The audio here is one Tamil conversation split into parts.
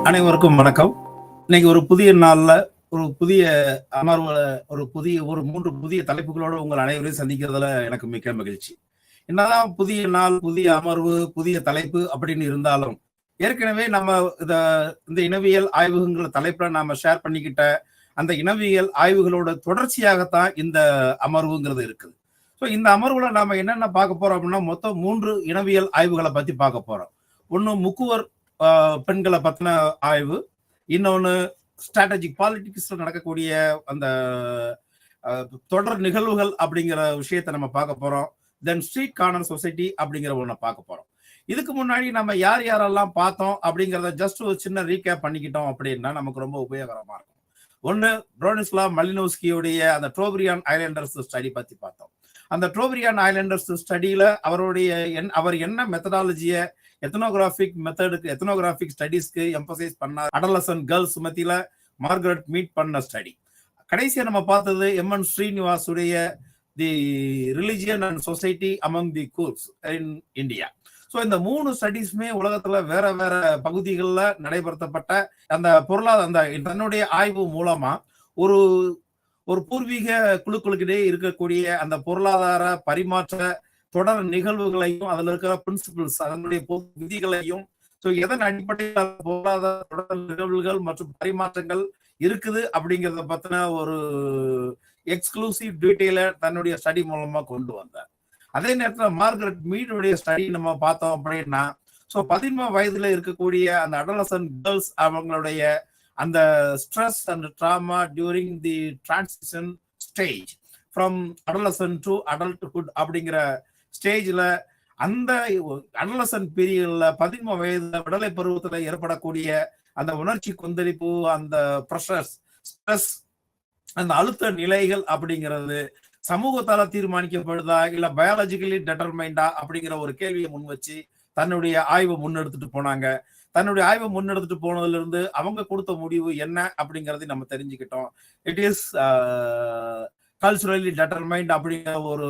அனைவருக்கும் வணக்கம். இன்னைக்கு ஒரு புதிய நாள்ல ஒரு புதிய அமர்வுல ஒரு 3 புதிய தலைப்புகளோட உங்கள் அனைவரையும் சந்திக்கிறதுல எனக்கு மிக்க மகிழ்ச்சி. என்னதான் புதிய நாள், புதிய அமர்வு, புதிய தலைப்பு அப்படின்னு இருந்தாலும் ஏற்கனவே நம்ம இந்த இனவியல் ஆய்வுங்கிற தலைப்புல நாம ஷேர் பண்ணிக்கிட்ட அந்த இனவியல் ஆய்வுகளோட தொடர்ச்சியாகத்தான் இந்த அமர்வுங்கிறது இருக்குது. ஸோ இந்த அமர்வுல நாம என்னென்ன பார்க்க போறோம் அப்படின்னா மொத்தம் 3 இனவியல் ஆய்வுகளை பத்தி பார்க்க போறோம். ஒன்று முக்குவர் பெண்களை பத்தின ஆய்வு, இன்னொன்று ஸ்ட்ராட்டஜிக் பாலிடிக்ஸ்ல நடக்கக்கூடிய அந்த தொடர் நிகழ்வுகள் அப்படிங்கிற விஷயத்தை நம்ம பார்க்க போறோம். தென் ஸ்ட்ரீட் கார்னர் சொசைட்டி அப்படிங்கிற ஒன்றை பார்க்க போறோம். இதுக்கு முன்னாடி நம்ம யார் யாரெல்லாம் பார்த்தோம் அப்படிங்கிறத ஜஸ்ட் ஒரு சின்ன ரீகேப் பண்ணிக்கிட்டோம் அப்படின்னா நமக்கு ரொம்ப உபயோகரமா இருக்கும். ஒன்று, ப்ரோனிஸ்லாவ் மலினோவ்ஸ்கியுடைய அந்த ட்ரோபிரியான் ஐலாண்டர்ஸ் ஸ்டடி பத்தி பார்த்தோம். அந்த ட்ரோபிரியான் ஐலாண்டர்ஸ் ஸ்டடியில அவர் என்ன மெத்தடாலஜியை எத்னோகிராஃபிக் ஸ்டடீஸ்க்கு எம்பசைஸ் பண்ணார், அடலசன் கேர்ள்ஸ் மத்தியில மார்கரெட் மீட் பண்ண ஸ்டடி. கடைசியா நம்ம பார்த்தது எம்என் ஸ்ரீனிவாசுடைய the religion and society among the Coorgs in India. So இந்த 3 ஸ்டடீஸ்மே உலகத்துல வேற வேற பகுதிகளில் நடைபெறுத்தப்பட்ட அந்த தன்னுடைய ஆய்வு மூலமா ஒரு பூர்வீக குழுக்களுக்கிடையே இருக்கக்கூடிய அந்த பொருளாதார பரிமாற்ற தொடர் நிகழ்வுகளையும் அதுல இருக்கிற பிரின்சிபிள்ஸ் அதனுடைய விதிகளையும் எதன் அடிப்படையில் பொருளாதார தொடர் நிகழ்வுகள் மற்றும் பரிமாற்றங்கள் இருக்குது அப்படிங்கிறத பத்தின ஒரு எக்ஸ்க்ளூசிவ் டீட்டெயில தன்னுடைய ஸ்டடி மூலமா கொண்டு வந்தார். அதே நேரத்தில் மார்கரெட் மீடுடைய ஸ்டடி நம்ம பார்த்தோம் அப்படின்னா 15 வயதுல இருக்கக்கூடிய அந்த அடலசன்ட் கேர்ள்ஸ் அவங்களுடைய அந்த stress and drama during the transition stage from adolescent to adulthood அப்படிங்கிற ஸ்டேஜ்ல அந்த அடலசன்ட் பீரியட்ல 15 வயதுல விடலை பருவத்துல ஏற்படக்கூடிய அந்த உணர்ச்சி கொந்தளிப்பு, அந்த ப்ரெஷர்ஸ், ஸ்ட்ரெஸ், அந்த அழுத்த நிலைகள் அப்படிங்கிறது சமூகத்தால தீர்மானிக்கப்படுதா இல்ல பயாலஜிக்கலி டெட்டர்மைண்டா அப்படிங்கிற ஒரு கேள்வியை முன் வச்சு தன்னுடைய ஆய்வை முன்னெடுத்துட்டு போனாங்க. தன்னுடைய ஆய்வை முன்னெடுத்துட்டு போனதுல இருந்து அவங்க கொடுத்த முடிவு என்ன அப்படிங்கறதை நம்ம தெரிஞ்சுக்கிட்டோம். இட் இஸ் கல்ச்சுரலி டெட்டர்மைண்ட் அப்படிங்கிற ஒரு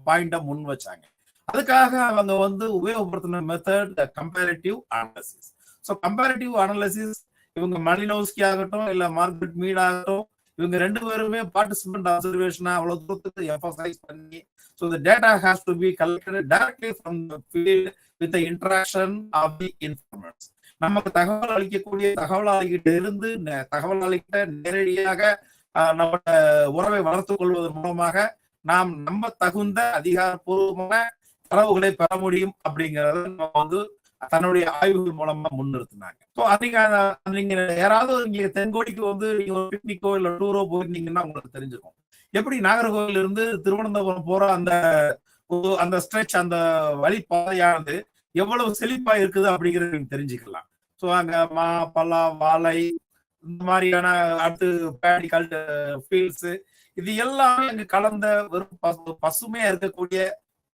பாயிண்ட முன் வச்சாங்க. அதுக்காக அவங்க உபயோகப்படுத்தின method comparative analysis. So comparative analysis இவங்க மலினோவ்ஸ்கி ஆகட்டும் இல்ல மார்கரெட் மீட் ஆகட்டும், இவங்க 2 பேருமே பார்ட்டிசிபென்ட் அப்சர்வேஷனை அவ்வளவு தூரத்துக்கு எம்பசைஸ் பண்ணி the data has to be collected directly from the field with the interaction of the informers. நமக்கு தகவல் அளிக்கக்கூடிய தகவலாளிகிட்ட இருந்து தகவலாளிகிட்ட நேரடியாக நம்மளோட உறவை வளர்த்துக் கொள்வதன் மூலமாக நாம் நம்ப தகுந்த அதிகாரப்பூர்வமான தரவுகளை பெற முடியும் அப்படிங்கறத நம்ம தன்னுடைய ஆய்வுகள் மூலமா முன்னிறுத்தினாங்க. நீங்க யாராவது நீங்க தென்கோடிக்கு நீங்க ஒரு பிக்னிக்கோ இல்ல டூரோ போயிருந்தீங்கன்னா உங்களுக்கு தெரிஞ்சிருக்கும் எப்படி நாகர்கோவில் இருந்து திருவனந்தபுரம் போற அந்த ஸ்ட்ரெச், அந்த வழிப்பாதையானது எவ்வளவு செழிப்பா இருக்குது அப்படிங்கறது நீங்க தெரிஞ்சுக்கலாம். ஸோ அங்க மா, பலா, வாழை, இந்த மாதிரியான அடுத்து பேடி ஃபீல்ட்ஸ், இது எல்லாமே அங்க கலந்த வெறும் பசுமையா இருக்கக்கூடிய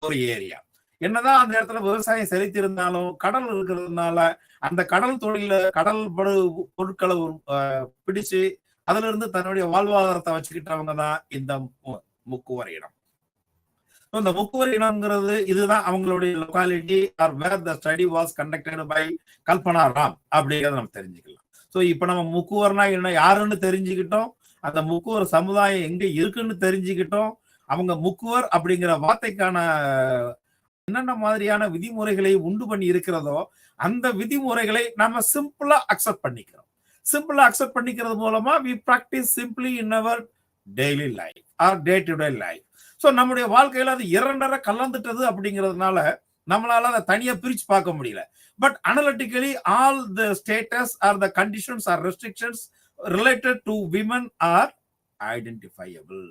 ஒரு ஏரியா. என்னதான் அந்த இடத்துல விவசாயம் செலுத்தியிருந்தாலும் கடல் இருக்கிறதுனால அந்த கடல் பொருட்களை பிடிச்சு அதுல இருந்து தன்னுடைய வாழ்வாதாரத்தை வச்சுக்கிட்டவங்க தான் இந்த முக்குவர் இனம். இந்த முக்குவர் இனம்ங்கிறது இதுதான் அவங்களுடைய locality are where the study was conducted by Kalpana Ram அப்படிங்கிறத நம்ம தெரிஞ்சுக்கலாம். ஸோ இப்ப நம்ம முக்குவர்னா என்ன யாருன்னு தெரிஞ்சுக்கிட்டோம், அந்த முக்குவர் சமுதாயம் எங்க இருக்குன்னு தெரிஞ்சுக்கிட்டோம், அவங்க முக்குவர் அப்படிங்கிற வார்த்தைக்கான என்னென்ன மாதிரியான விதிமுறைகளை உண்டு பண்ணி இருக்கிறதோ அந்த விதிமுறைகளை நம்ம சிம்பிளா அக்செப்ட் பண்ணிக்கிறோம். சிம்பிளா அக்செப்ட் பண்ணிக்கிறது மூலமா we practice simply in our daily life or day to day life. So நம்முடைய வாழ்க்கையில அது இரண்டரை கலந்துட்டது அப்படிங்கிறதுனால நம்மளால அதை தனியா பிரிச்சு பார்க்க முடியல. But analytically all the status are the conditions are restrictions related to women are identifiable.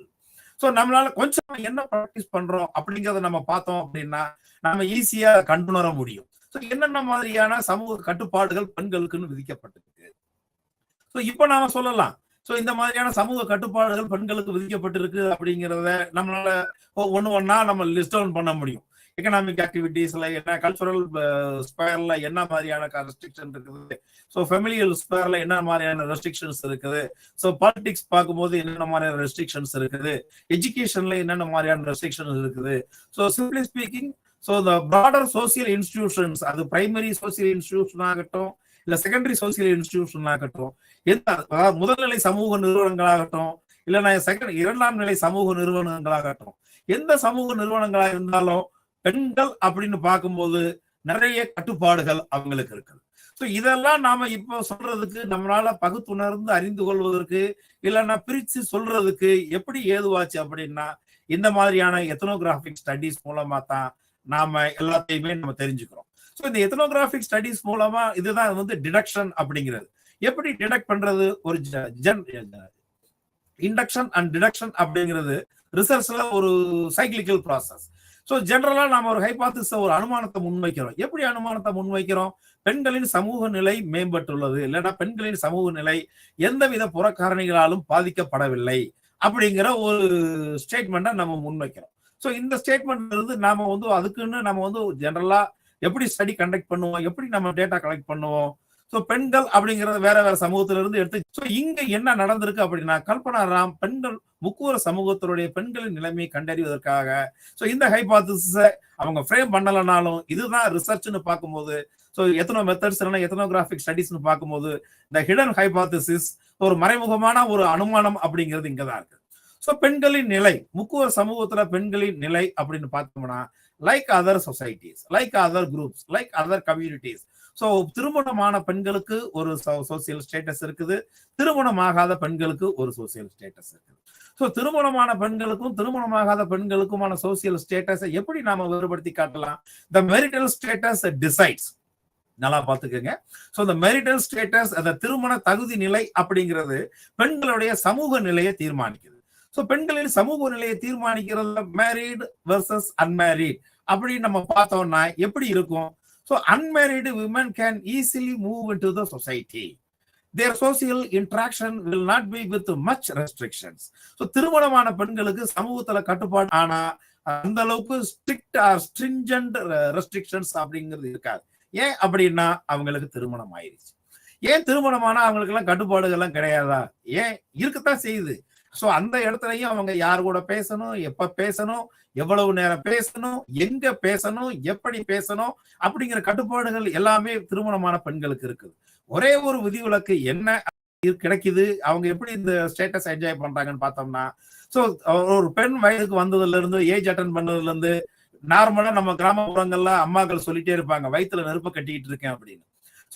So நம்மளால கொஞ்சம் என்ன ப்ராக்டிஸ் பண்றோம் அப்படிங்கிறத நம்ம பார்த்தோம் அப்படின்னா நம்ம ஈஸியா கண்டுணர முடியும். ஸோ என்னென்ன மாதிரியான சமூக கட்டுப்பாடுகள் பெண்களுக்குன்னு விதிக்கப்பட்டிருக்கு. ஸோ இப்போ நாம சொல்லலாம், ஸோ இந்த மாதிரியான சமூக கட்டுப்பாடுகள் பெண்களுக்கு விதிக்கப்பட்டிருக்கு அப்படிங்கிறத நம்மளால ஒன்னா நம்ம லிஸ்ட் டவுன் பண்ண முடியும். எக்கனாமிக் ஆக்டிவிட்டிஸ்ல என்ன, கல்ச்சுரல் ஸ்பேர்ல என்ன மாதிரியான ரெஸ்ட்ரிக்ஷன் இருக்குது, ஸோ ஃபெமிலியல் ஸ்பேர்ல என்ன மாதிரியான ரெஸ்ட்ரிக்ஷன்ஸ் இருக்குது, ஸோ பாலிடிக்ஸ் பார்க்கும்போது என்னென்ன மாதிரியான ரெஸ்ட்ரிக்ஷன்ஸ் இருக்குது, எஜுகேஷன்ல என்னென்ன மாதிரியான ரெஸ்ட்ரிக்ஷன்ஸ் இருக்குது. So simply speaking, so the broader social institutions, அது பிரைமரி சோசியல் இன்ஸ்டிடியூஷன் ஆகட்டும் இல்ல செகண்டரி சோசியல் இன்ஸ்டிடியூஷன் ஆகட்டும், அதாவது முதல்நிலை சமூக நிறுவனங்களாகட்டும், இல்லைன்னா இரண்டாம் நிலை சமூக நிறுவனங்களாகட்டும், எந்த சமூக நிறுவனங்களா இருந்தாலும் பெண்கள் அப்படின்னு பார்க்கும்போது நிறைய கட்டுப்பாடுகள் அவங்களுக்கு இருக்குது. ஸோ இதெல்லாம் நாம இப்போ சொல்றதுக்கு, நம்மளால பகுத்துணர்ந்து அறிந்து கொள்வதற்கு, இல்லைன்னா பிரிச்சு சொல்றதுக்கு எப்படி ஏதுவாச்சு அப்படின்னா, இந்த மாதிரியான எத்னோகிராபிக் ஸ்டடிஸ் மூலமா தான் நாம எல்லாத்தையுமே நம்ம தெரிஞ்சுக்கிறோம். ஸோ இந்த எத்னோகிராபிக் ஸ்டடிஸ் மூலமா இதுதான் வந்து டிடக்ஷன் அப்படிங்கிறது. எப்படி டிடக்ட் பண்றது? ஒரு இண்டக்ஷன் அண்ட் டிடக்ஷன் அப்படிங்கிறது ரிசர்ச்ல ஒரு சைக்கிளிக்கல் ப்ராசஸ். ஸோ ஜெனரலா நாம ஒரு ஹைபாத்திஸ், ஒரு அனுமானத்தை முன்வைக்கிறோம். எப்படி அனுமானத்தை முன்வைக்கிறோம்? பெண்களின் சமூக நிலை மேம்பட்டுள்ளது, இல்லைன்னா பெண்களின் சமூக நிலை எந்தவித புறக்காரணிகளாலும் பாதிக்கப்படவில்லை அப்படிங்கிற ஒரு ஸ்டேட்மெண்ட்டை நம்ம முன்வைக்கிறோம். ஸோ இந்த ஸ்டேட்மெண்ட் இருந்து நாம வந்து அதுக்குன்னு நம்ம வந்து ஜெனரலா எப்படி ஸ்டடி கண்டக்ட் பண்ணுவோம், எப்படி நம்ம டேட்டா கலெக்ட் பண்ணுவோம். ஸோ பெண்கள் அப்படிங்கறது வேற வேற சமூகத்தில இருந்து எடுத்து, ஸோ இங்க என்ன நடந்திருக்கு அப்படின்னா, கல்பனா ராம் பெண்கள் முக்கூர சமூகத்தினுடைய பெண்களின் நிலைமையை கண்டறிவதற்காக ஸோ இந்த ஹைபாத்திஸை அவங்க ஃப்ரேம் பண்ணலனாலும், இதுதான் ரிசர்ச்னு பார்க்கும்போது, ஸோ எத்தனோ மெத்தட்ஸ் இல்லைன்னா எத்தனோகிராபிக் ஸ்டடிஸ்னு பார்க்கும்போது, இந்த ஹிடன் ஹைபாத்திசிஸ் ஒரு மறைமுகமான ஒரு அனுமானம் அப்படிங்கிறது இங்கதான் இருக்கு. ஸோ பெண்களின் நிலை, முக்கூர சமூகத்துல பெண்களின் நிலை அப்படின்னு பார்த்தோம்னா, like other societies, like other groups, like other communities. So திருமணமான பெண்களுக்கு ஒரு சோசியல் ஸ்டேட்டஸ் இருக்குது, திருமணமாகாத பெண்களுக்கு ஒரு சோசியல் ஸ்டேட்டஸ் இருக்குது. ஸோ திருமணமான பெண்களுக்கும் திருமணமாகாத பெண்களுக்குமான சோசியல் ஸ்டேட்டஸை எப்படி நாம வேறுபடுத்தி காட்டலாம்? த மெரிட்டல் ஸ்டேட்டஸ் டிசைட்ஸ். நல்லா பாத்துக்கோங்க. ஸோ இந்த மெரிட்டல் ஸ்டேட்டஸ், அந்த திருமண தகுதி நிலை அப்படிங்கிறது பெண்களுடைய சமூக நிலையை தீர்மானிக்குது. ஸோ பெண்களின் சமூக நிலையை தீர்மானிக்கிறது மேரீடு வெர்சஸ் அன்மேரீட் அப்படின்னு நம்ம பார்த்தோம்னா எப்படி இருக்கும்? So unmarried women can easily move into the society. Their social interaction will not be with much restrictions. So திருமணமான பெண்களுக்கு சமூகத்துல கட்டுப்பாடு, ஆனா அந்த அளவுக்கு ஸ்ட்ரிக்ட் ஆர் ஸ்ட்ரிஞ்சன்ட் ரெஸ்ட்ரிக்ஷன்ஸ் அப்படிங்கிறது இருக்காது. ஏன் அப்படின்னா அவங்களுக்கு திருமணம் ஆயிருச்சு. ஏன் திருமணமானா அவங்களுக்கு எல்லாம் கட்டுப்பாடுகள் எல்லாம் கிடையாதா? ஏன் இருக்கத்தான் செய்யுது. ஸோ அந்த இடத்துலயும் அவங்க யார் கூட பேசணும், எப்ப பேசணும், எவ்வளவு நேரம் பேசணும், எங்க பேசணும், எப்படி பேசணும் அப்படிங்கிற கட்டுப்பாடுகள் எல்லாமே திருமணமான பெண்களுக்கு இருக்குது. ஒரே ஒரு விதிவிலக்கு என்ன கிடைக்குது, அவங்க எப்படி இந்த ஸ்டேட்டஸ் என்ஜாய் பண்றாங்கன்னு பார்த்தோம்னா, ஸோ ஒரு பெண் வயதுக்கு வந்ததுல இருந்து, ஏஜ் அட்டன் பண்ணதுல இருந்து, நார்மலா நம்ம கிராமப்புறங்கள்ல அம்மாக்கள் சொல்லிட்டே இருப்பாங்க, வயிற்றுல நெருப்ப கட்டிட்டு இருக்கேன் அப்படின்னு.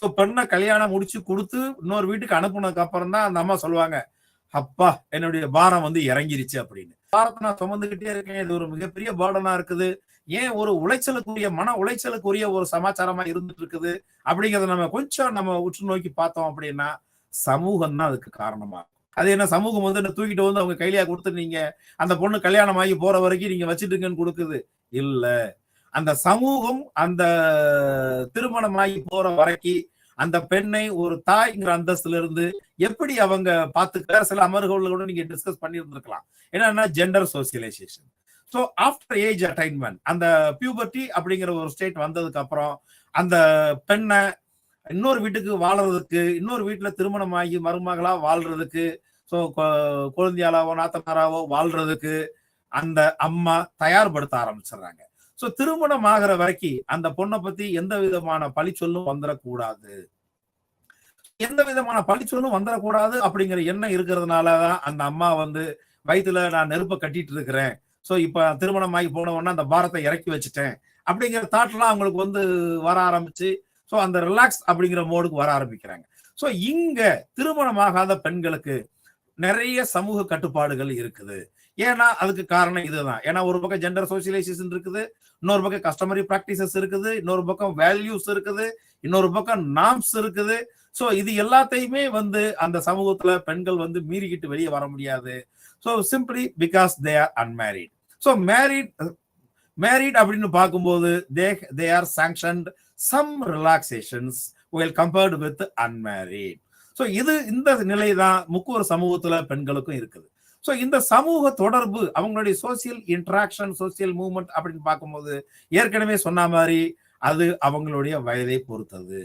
ஸோ பெண்ணை கல்யாணம் முடிச்சு கொடுத்து இன்னொரு வீட்டுக்கு அனுப்புனதுக்கு அப்புறம் தான் அந்த அம்மா சொல்லுவாங்க, அப்பா என்னுடைய பாரம் வந்து இறங்கிருச்சு அப்படின்னு. பாரத்தை நான் சுமந்துகிட்டே இருக்கேன், இது ஒரு மிகப்பெரிய பாடனா இருக்குது. ஏன் ஒரு உளைச்சலுக்குரிய, மன உளைச்சலுக்குரிய ஒரு சமாச்சாரமா இருந்துட்டு இருக்குது அப்படிங்கறத நம்ம கொஞ்சம் நம்ம உற்று நோக்கி பார்த்தோம் அப்படின்னா, சமூகம் தான் அதுக்கு காரணமா. அது என்ன, சமூகம் வந்து தூக்கிட்டு வந்து அவங்க கையிலேயே கொடுத்து நீங்க அந்த பொண்ணு கல்யாணம் ஆகி போற வரைக்கும் நீங்க வச்சுட்டுங்கன்னு கொடுக்குது இல்ல. அந்த சமூகம் அந்த திருமணமாகி போற வரைக்கும் அந்த பெண்ணை ஒரு தாய்ங்கிற அந்தஸ்துல இருந்து எப்படி அவங்க பார்த்துக்க, சில அமர்வுகளோட கூட நீங்க டிஸ்கஸ் பண்ணி இருந்திருக்கலாம். என்னன்னா gender socialisation. So after age attainment, அந்த பியூபர்ட்டி அப்படிங்கிற ஒரு ஸ்டேட் வந்ததுக்கு அப்புறம் அந்த பெண்ணை இன்னொரு வீட்டுக்கு வாழ்றதுக்கு, இன்னொரு வீட்டுல திருமணமாகி மருமகளா வாழ்றதுக்கு, ஸோ குழந்தையாலாவோ நாத்தனாராவோ வாழ்றதுக்கு அந்த அம்மா தயார்படுத்த ஆரம்பிச்சிடுறாங்க. ஸோ திருமணம் ஆகிற வரைக்கும் அந்த பொண்ணை பத்தி எந்த விதமான பழிச்சொல்லும் வந்துடக்கூடாது, எந்த விதமான பழிச்சொல்லும் வந்துடக்கூடாது அப்படிங்கிற எண்ணம் இருக்கிறதுனாலதான் அந்த அம்மா வந்து வயிற்றுல நான் நெருப்ப கட்டிட்டு இருக்கிறேன், ஸோ இப்ப திருமணம் ஆகி போன உடனே அந்த பாரத்தை இறக்கி வச்சுட்டேன் அப்படிங்கிற தாட்லாம் அவங்களுக்கு வந்து வர ஆரம்பிச்சு, ஸோ அந்த ரிலாக்ஸ் அப்படிங்கிற மோடுக்கு வர ஆரம்பிக்கிறாங்க. ஸோ இங்க திருமணமாகாத பெண்களுக்கு நிறைய சமூக கட்டுப்பாடுகள் இருக்குது. ஏன்னா அதுக்கு காரணம் இதுதான். ஏன்னா ஒரு பக்கம் ஜெண்டர் சோசியலைசேஷன் இருக்குது, இன்னொரு பக்கம் கஸ்டமரி பிராக்டிசஸ் இருக்குது, இன்னொரு பக்கம் வேல்யூஸ் இருக்குது, இன்னொரு பக்கம் நார்ம்ஸ் இருக்குது. சோ இது எல்லாத்தையுமே வந்து அந்த சமூகத்துல பெண்கள் வந்து மீறிக்கிட்டு வெளியே வர முடியாது. So simply because they are unmarried. So married அப்படின்னு பார்க்கும்போது they are sanctioned some relaxations while compared with unmarried. So இது இந்த நிலை தான் முக்கூர் சமூகத்துல பெண்களுக்கும் இருக்குது. சோ இந்த சமூக தொடர்பு, அவங்களுடைய சோசியல் இன்டராக்ஷன், சோசியல் மூவ்மெண்ட் அப்படின்னு பார்க்கும்போது ஏற்கனவே சொன்ன மாதிரி அது அவங்களுடைய வயதை பொறுத்தது.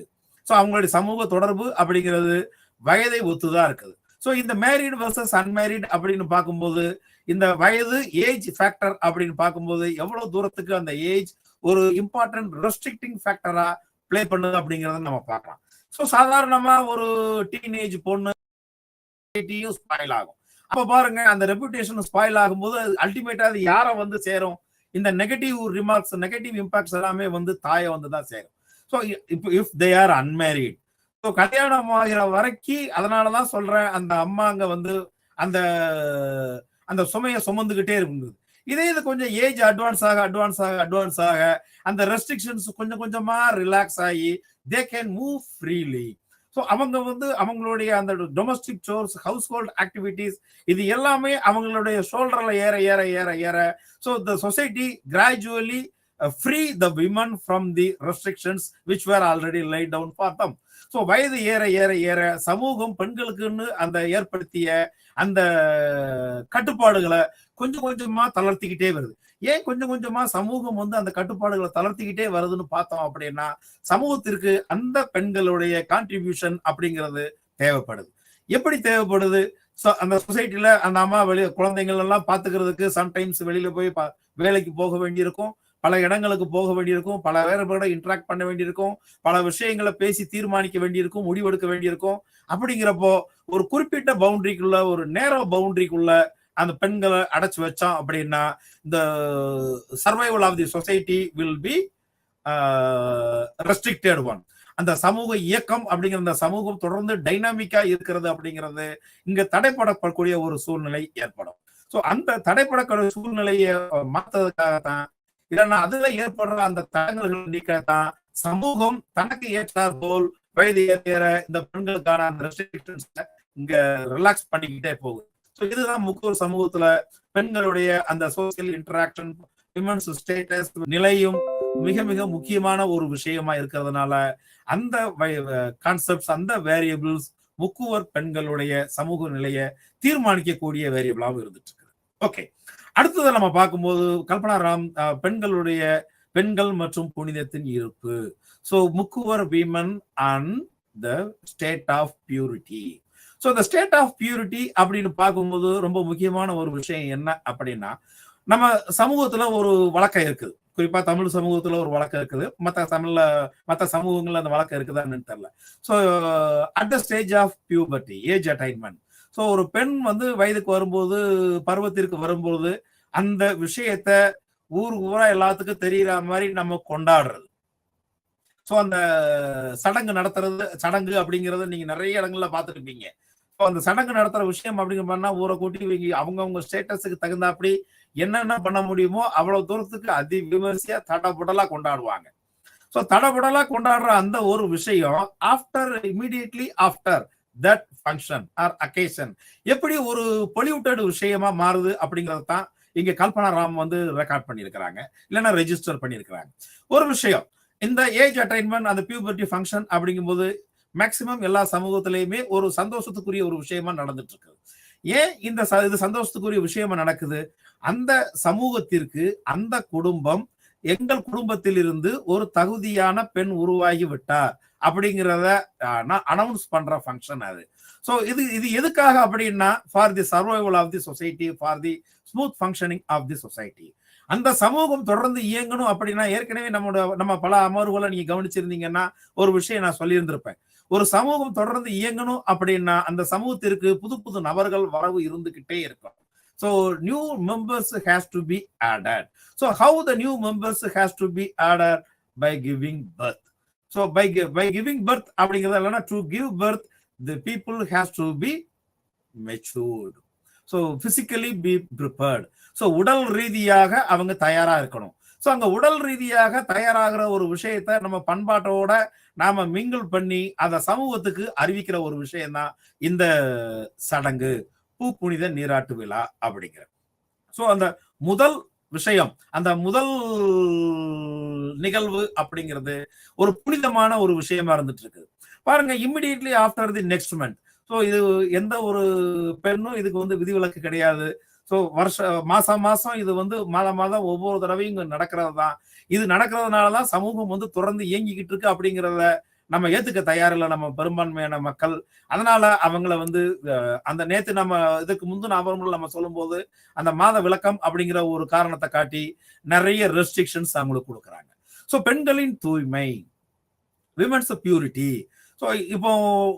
சோ அவங்களுடைய சமூக தொடர்பு அப்படிங்கிறது வயதை ஒத்துதான் இருக்குது. சோ இந்த மேரிட் வர்சஸ் அன்மேரிட் அப்படின்னு பார்க்கும்போது இந்த வயது, ஏஜ் ஃபேக்டர் அப்படின்னு பார்க்கும்போது எவ்வளவு தூரத்துக்கு அந்த ஏஜ் ஒரு இம்பார்ட்டன்ட் ரெஸ்ட்ரிக்டிங் ஃபேக்டரா பிளே பண்ணுது அப்படிங்கறத நம்ம பார்க்கலாம். ஸோ சாதாரணமா ஒரு டீனேஜ் பொண்ணு ஸ்பாயில் ஆகும். அப்ப பாருங்க அந்த ரெப்யூட்டேஷன் ஸ்பாயில் ஆகும்போது அல்டிமேட்டா அது யாரை வந்து சேரும்? இந்த நெகட்டிவ் ரிமார்க்ஸ், நெகட்டிவ் இம்பாக்ட்ஸ் எல்லாமே வந்து தாயை வந்து தான் சேரும். ஸோ இப்போ if they are unmarried, so கல்யாணம் ஆகிற வரைக்கும், அதனாலதான் சொல்றேன், அந்த அம்மாங்க வந்து அந்த அந்த சுமையை சுமந்துகிட்டே இருக்குது. இது கொஞ்சம் ஏஜ் அட்வான்ஸ் ஆக அந்த ரெஸ்ட்ரிக்ஷன்ஸ் கொஞ்சம் கொஞ்சமா ரிலாக்ஸ் ஆகி they can move freely. So அவங்க வந்து அவங்களுடைய அந்த domestic chores, household activities, இது எல்லாமே அவங்களுடைய ஷோல்டர்ல ஏற ஏற ஏற ஏற so the society gradually free the women from the restrictions which were already laid down for them. So வயது ஏற ஏற ஏற சமூகம் பெண்களுக்குன்னு அந்த ஏற்படுத்திய அந்த கட்டுப்பாடுகளை கொஞ்சம் கொஞ்சமா தளர்த்திக்கிட்டே வருது. ஏன் கொஞ்சம் கொஞ்சமா சமூகம் வந்து அந்த கட்டுப்பாடுகளை தளர்த்திக்கிட்டே வருதுன்னு பார்த்தோம் அப்படின்னா, சமூகத்திற்கு அந்த பெண்களுடைய கான்ட்ரிபியூஷன் அப்படிங்கிறது தேவைப்படுது. எப்படி தேவைப்படுது? அந்த சொசைட்டில அந்த அம்மா குழந்தைகள் எல்லாம் பாத்துக்கிறதுக்கு சம்டைம்ஸ் வெளியில போய் வேலைக்கு போக வேண்டியிருக்கும், பல இடங்களுக்கு போக வேண்டியிருக்கும், பல பேரோட இன்டராக்ட் பண்ண வேண்டியிருக்கும், பல விஷயங்களை பேசி தீர்மானிக்க வேண்டியிருக்கும், முடிவெடுக்க வேண்டியிருக்கும். அப்படிங்கிறப்போ ஒரு குறிப்பிட்ட பவுண்டரிக்குள்ள, ஒரு நேரோ பவுண்டரிக்குள்ள அந்த பெண்களை அடைச்சு வச்சோம் அப்படின்னா, இந்த survival of the society will be restricted one. அந்த சமூக இயக்கம் அப்படிங்கிற அந்த சமூகம் தொடர்ந்து டைனாமிக்கா இருக்கிறது அப்படிங்கிறது இங்க தடைப்படக்கூடிய ஒரு சூழ்நிலை ஏற்படும். ஸோ அந்த தடைப்படக்கூடிய சூழ்நிலையை மாற்றதுக்காகத்தான், இல்லைன்னா அதுல ஏற்படுற அந்த தடங்கல்கள் நீக்கத்தான் சமூகம் தனக்கு ஏற்றார் போல் வயது ஏற இந்த பெண்களுக்கான அந்த ரெஸ்ட்ரிக்ஷன்ஸ் இங்க ரிலாக்ஸ் பண்ணிக்கிட்டே போகுது. ஸோ இதுதான் முக்கூர் சமூகத்துல பெண்களுடைய அந்த சோசியல் இன்டராக்ஷன், விமன்ஸ் ஸ்டேட்டஸ் நிலையும் மிக மிக முக்கியமான ஒரு விஷயமா இருக்கிறதுனால அந்த கான்செப்ட்ஸ், அந்த வேரியபிள்ஸ் முக்குவர் பெண்களுடைய சமூக நிலையை தீர்மானிக்கக்கூடிய வேரியபிளாகவும் இருந்துட்டு இருக்கு. ஓகே, அடுத்ததை நம்ம பார்க்கும்போது கல்பனா ராம் பெண்கள் மற்றும் புனிதத்தின் இருப்பு. So Mukkuvar women and the state of purity. So இந்த ஸ்டேட் ஆஃப் பியூரிட்டி அப்படின்னு பார்க்கும்போது ரொம்ப முக்கியமான ஒரு விஷயம் என்ன அப்படின்னா, நம்ம சமூகத்துல ஒரு வழக்கம் இருக்குது, குறிப்பா தமிழ் சமூகத்துல ஒரு வழக்கம் இருக்குது, மற்ற சமூகங்கள்ல அந்த வழக்கம் இருக்குதான்னு தெரியல. So at the stage of puberty, age attainment, so ஒரு பெண் வந்து வயதுக்கு வரும்போது, பருவத்திற்கு வரும்போது அந்த விஷயத்த ஊரா எல்லாத்துக்கும் தெரியற மாதிரி நம்ம கொண்டாடுறது. ஸோ அந்த சடங்கு அப்படிங்கறது நீங்க நிறைய இடங்கள்ல பார்த்துருப்பீங்க. அந்த சடங்கு நடத்துற விஷயம் அப்படிங்கிற ஊரை கூட்டி அவங்க ஸ்டேட்டஸுக்கு தகுந்தாப்படி என்னென்ன பண்ண முடியுமோ அவ்வளவு தூரத்துக்கு அதி விமர்சையா தடபுடலா கொண்டாடுவாங்க. ஸோ தடபுடலா கொண்டாடுற அந்த ஒரு விஷயம் immediately after that function or occasion எப்படி ஒரு பொலியூட்டட் விஷயமா மாறுது அப்படிங்கறது தான் இங்க கல்பனா ராம் வந்து ரெக்கார்ட் பண்ணியிருக்கிறாங்க, இல்லைன்னா ரெஜிஸ்டர் பண்ணியிருக்கிறாங்க. ஒரு விஷயம், இந்த ஏஜ் அட்டைன்மெண்ட், அந்த பியூபர்ட்டி ஃபங்க்ஷன் அப்படிங்கும்போது மேக்சிமம் எல்லா சமூகத்திலையுமே ஒரு சந்தோஷத்துக்குரிய ஒரு விஷயமா நடந்துட்டு இருக்கு. ஏன் இது சந்தோஷத்துக்குரிய விஷயமா நடக்குது? அந்த சமூகத்திற்கு அந்த குடும்பம், எங்கள் குடும்பத்தில் இருந்து ஒரு தகுதியான பெண் உருவாகி விட்டார் அப்படிங்கிறத அனௌன்ஸ் பண்ற ஃபங்க்ஷன் அது. ஸோ இது எதுக்காக அப்படின்னா, for the survival of the society, for the smooth functioning of the society. அந்த சமூகம் தொடர்ந்து இயங்கணும் அப்படின்னா, ஏற்கனவே நம்ம பல அமர்வுகளை நீங்க கவனிச்சிருந்தீங்கன்னா ஒரு விஷயம் நான் சொல்லியிருந்திருப்பேன். ஒரு சமூகம் தொடர்ந்து இயங்கணும் அப்படின்னா அந்த சமூகத்திற்கு புது புது நபர்கள் வரவு இருந்துகிட்டே இருக்கும். So new members has to be added. So how the new members has to be added? By giving birth. So by giving birth அப்படிங்கிறது இல்லைன்னா, to give birth the people has to be matured. So physically be prepared. So உடல் ரீதியாக அவங்க தயாரா இருக்கணும். ஸோ அங்க உடல் ரீதியாக தயாராகிற ஒரு விஷயத்த நம்ம பண்பாட்டோட நாம மிங்கிள் பண்ணி அந்த சமூகத்துக்கு அறிவிக்கிற ஒரு விஷயம் தான் இந்த சடங்கு, புனித நீராட்டு விழா அப்படிங்கிற. ஸோ அந்த முதல் விஷயம், அந்த முதல் நிகழ்வு அப்படிங்கிறது ஒரு புனிதமான ஒரு விஷயமா இருந்துட்டு இருக்கு. பாருங்க, immediately after the next month. So இது எந்த ஒரு பெண்ணும் இதுக்கு வந்து விதிவிலக்கு கிடையாது. ஸோ மாசம் இது வந்து மாதம் ஒவ்வொரு தடவையும் இங்க நடக்கிறது தான். இது நடக்கிறதுனாலதான் சமூகம் வந்து தொடர்ந்து இயங்கிக்கிட்டு இருக்கு அப்படிங்கிறத நம்ம ஏத்துக்க தயாரில்லை நம்ம பெரும்பான்மையான மக்கள். அதனால அவங்கள வந்து அந்த நேத்து நம்ம இதுக்கு முந்தின அமர்வுகள் நம்ம சொல்லும் போது அந்த மாத விளக்கம் அப்படிங்கிற ஒரு காரணத்தை காட்டி நிறைய ரெஸ்ட்ரிக்ஷன்ஸ் அவங்களுக்கு கொடுக்குறாங்க. ஸோ பெண்களின் தூய்மை, விமன்ஸ் பியூரிட்டி. ஸோ இப்போ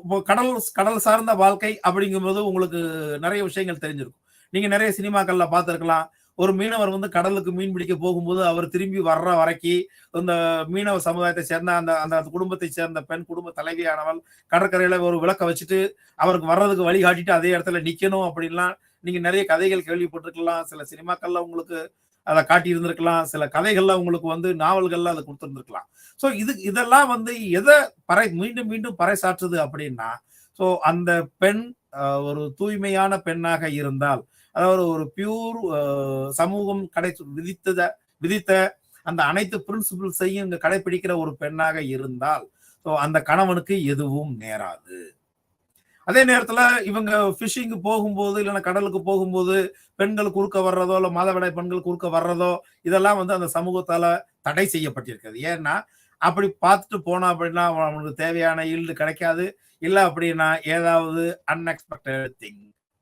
இப்போ கடல் கடல் சார்ந்த வாழ்க்கை அப்படிங்கும்போது உங்களுக்கு நிறைய விஷயங்கள் தெரிஞ்சிருக்கும். நீங்க நிறைய சினிமாக்கள்ல பார்த்திருக்கலாம். ஒரு மீனவர் வந்து கடலுக்கு மீன் பிடிக்க போகும்போது அவர் திரும்பி வர்ற வரைக்கு இந்த மீனவ சமுதாயத்தை சேர்ந்த அந்த அந்த குடும்பத்தை சேர்ந்த பெண் குடும்ப தலைவியானவள் கடற்கரையில ஒரு விளக்க வச்சுட்டு அவருக்கு வர்றதுக்கு வழி காட்டிட்டு அதே இடத்துல நிக்கணும் அப்படின்லாம் நீங்க நிறைய கதைகள் கேள்விப்பட்டிருக்கலாம். சில சினிமாக்கள்ல உங்களுக்கு அதை காட்டி இருந்திருக்கலாம். சில கதைகள்ல உங்களுக்கு வந்து நாவல்கள்ல அதை கொடுத்திருந்திருக்கலாம். ஸோ இதெல்லாம் வந்து எதை மீண்டும் மீண்டும் பறைசாற்றுது அப்படின்னா, ஸோ அந்த பெண் ஒரு தூய்மையான பெண்ணாக இருந்தால், அதாவது ஒரு பியூர் சமூகம் விதித்த அந்த அனைத்து பிரின்சிபிள்ஸையும் இங்க கடைபிடிக்கிற ஒரு பெண்ணாக இருந்தால், ஸோ அந்த கணவனுக்கு எதுவும் நேராது. அதே நேரத்துல இவங்க ஃபிஷிங் போகும்போது இல்லைன்னா கடலுக்கு போகும்போது பெண்கள் குறுக்க வர்றதோ இல்ல மாதவிடாய் பெண்கள் குறுக்க வர்றதோ இதெல்லாம் வந்து அந்த சமூகத்தால தடை செய்யப்பட்டிருக்கிறது. ஏன்னா அப்படி பார்த்துட்டு போனா அப்படின்னா அவனுக்கு தேவையான ஈல்டு கிடைக்காது. இல்ல அப்படின்னா ஏதாவது அன்எக்ஸ்பெக்டட் திங்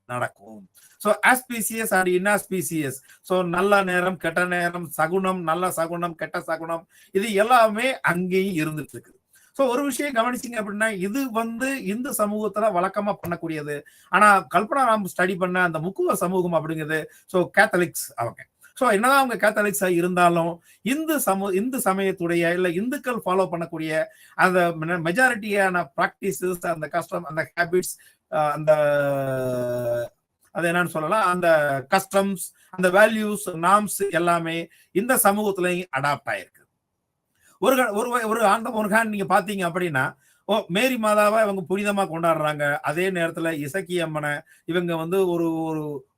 நடக்கும். ஸோ ஆஸ்பீசியஸ் அண்ட் இன்ஆஸ்பீசியஸ், ஸோ நல்ல நேரம் கெட்ட நேரம், சகுனம் நல்ல சகுனம் கெட்ட சகுனம், இது எல்லாமே அங்கேயும் இருந்துட்டு இருக்குது. ஸோ ஒரு விஷயம் கவனிச்சிங்க அப்படின்னா இது வந்து இந்து சமூகத்துல வழக்கமா பண்ணக்கூடியது. ஆனா கல்பனா ராம் ஸ்டடி பண்ண அந்த முக்குவ சமூகம் அப்படிங்கிறது ஸோ கேத்தலிக்ஸ் அவங்க. ஸோ என்னதான் அவங்க கேத்தலிக்ஸா இருந்தாலும் இந்து சமயத்துடைய இல்ல இந்துக்கள் ஃபாலோ பண்ணக்கூடிய அந்த மெஜாரிட்டியான பிராக்டிசஸ், அந்த கஸ்டம், அந்த ஹேபிட்ஸ், அந்த அது என்னன்னு சொல்லலாம், அந்த கஸ்டம்ஸ், அந்த வேல்யூஸ், நார்ம்ஸ் எல்லாமே இந்த சமூகத்திலையும் அடாப்ட் ஆயிருக்கு. ஒரு ஹேண்ட் நீங்க பாத்தீங்க அப்படின்னா மேரி மாதாவை இவங்க புனிதமா கொண்டாடுறாங்க. அதே நேரத்துல இசக்கி அம்மனை இவங்க வந்து ஒரு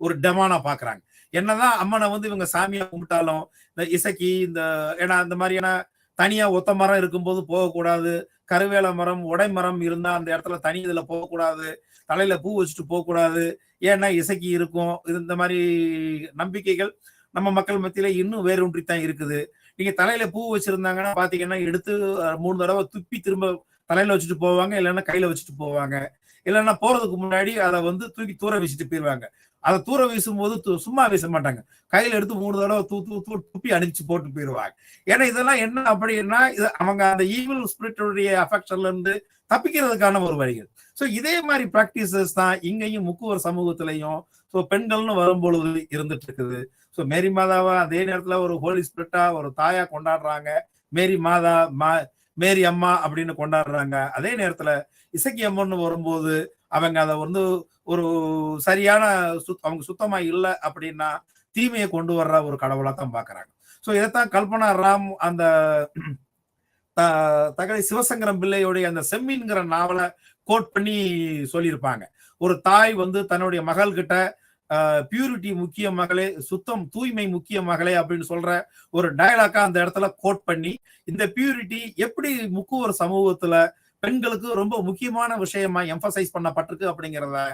ஒரு டெமானா பாக்குறாங்க. என்னதான் அம்மனை வந்து இவங்க சாமியா கும்பிட்டாலும் இந்த இசக்கி இந்த ஏன்னா இந்த மாதிரியான தனியா ஒத்த மரம் இருக்கும்போது போகக்கூடாது, கருவேல மரம் உடை மரம் இருந்தா அந்த இடத்துல தனி இதுல போகக்கூடாது, தலையில பூ வச்சுட்டு போகக்கூடாது, ஏன்னா இசக்கி இருக்கும். இந்த மாதிரி நம்பிக்கைகள் நம்ம மக்கள் மத்தியில இன்னும் வேரூன்றித்தான் இருக்குது. நீங்க தலையில பூ வச்சிருந்தாங்கன்னா பாத்தீங்கன்னா எடுத்து 3 தடவை துப்பி திரும்ப தலையில வச்சுட்டு போவாங்க, இல்லைன்னா கையில வச்சுட்டு போவாங்க, இல்லைன்னா போறதுக்கு முன்னாடி அதை வந்து தூக்கி தூர வீசிட்டு போயிருவாங்க. அதை தூர வீசும் போது சும்மா வீச மாட்டாங்க, கையில எடுத்து 3 தடவை துப்பி அடிச்சு போட்டு போயிருவாங்க. ஏன்னா இதெல்லாம் என்ன அப்படின்னா அவங்க அந்த ஈவில் ஸ்பிரிட்டுடைய அஃபெக்ஷன்ல இருந்து தப்பிக்கிறதுக்கான ஒரு வழிகள். ஸோ இதே மாதிரி பிராக்டிசஸ் தான் இங்கேயும் முக்குவர் சமூகத்திலையும் ஸோ பெண்கள்னு வரும்பொழுது இருந்துட்டு இருக்குது. ஸோ மேரி மாதாவா அதே நேரத்துல ஒரு ஹோலி ஸ்பிரிட்டா ஒரு தாயா கொண்டாடுறாங்க, மேரி மாதா மேரி அம்மா அப்படின்னு கொண்டாடுறாங்க. அதே நேரத்துல இசக்கி அம்மன்னு வரும்போது அவங்க அதை வந்து ஒரு சரியான அவங்க சுத்தமா இல்லை அப்படின்னா தீமையை கொண்டு வர்ற ஒரு கடவுளா தான் பாக்குறாங்க. ஸோ இதைத்தான் கல்பனா ராம் அந்த தகழி சிவசங்கரம் பிள்ளையுடைய அந்த செம்மீன்கிற நாவலை கோட் பண்ணி சொல்லியிருப்பாங்க. ஒரு தாய் வந்து தன்னுடைய மகள் கிட்ட பியூரிட்டி முக்கிய மகளே, சுத்தம் தூய்மை முக்கிய மகளே அப்படின்னு சொல்ற ஒரு டயலாக்கா அந்த இடத்துல கோட் பண்ணி இந்த பியூரிட்டி எப்படி முக்குவர் சமூகத்துல பெண்களுக்கு ரொம்ப முக்கியமான விஷயமா எம்பசைஸ் பண்ணப்பட்டிருக்கு அப்படிங்கிறத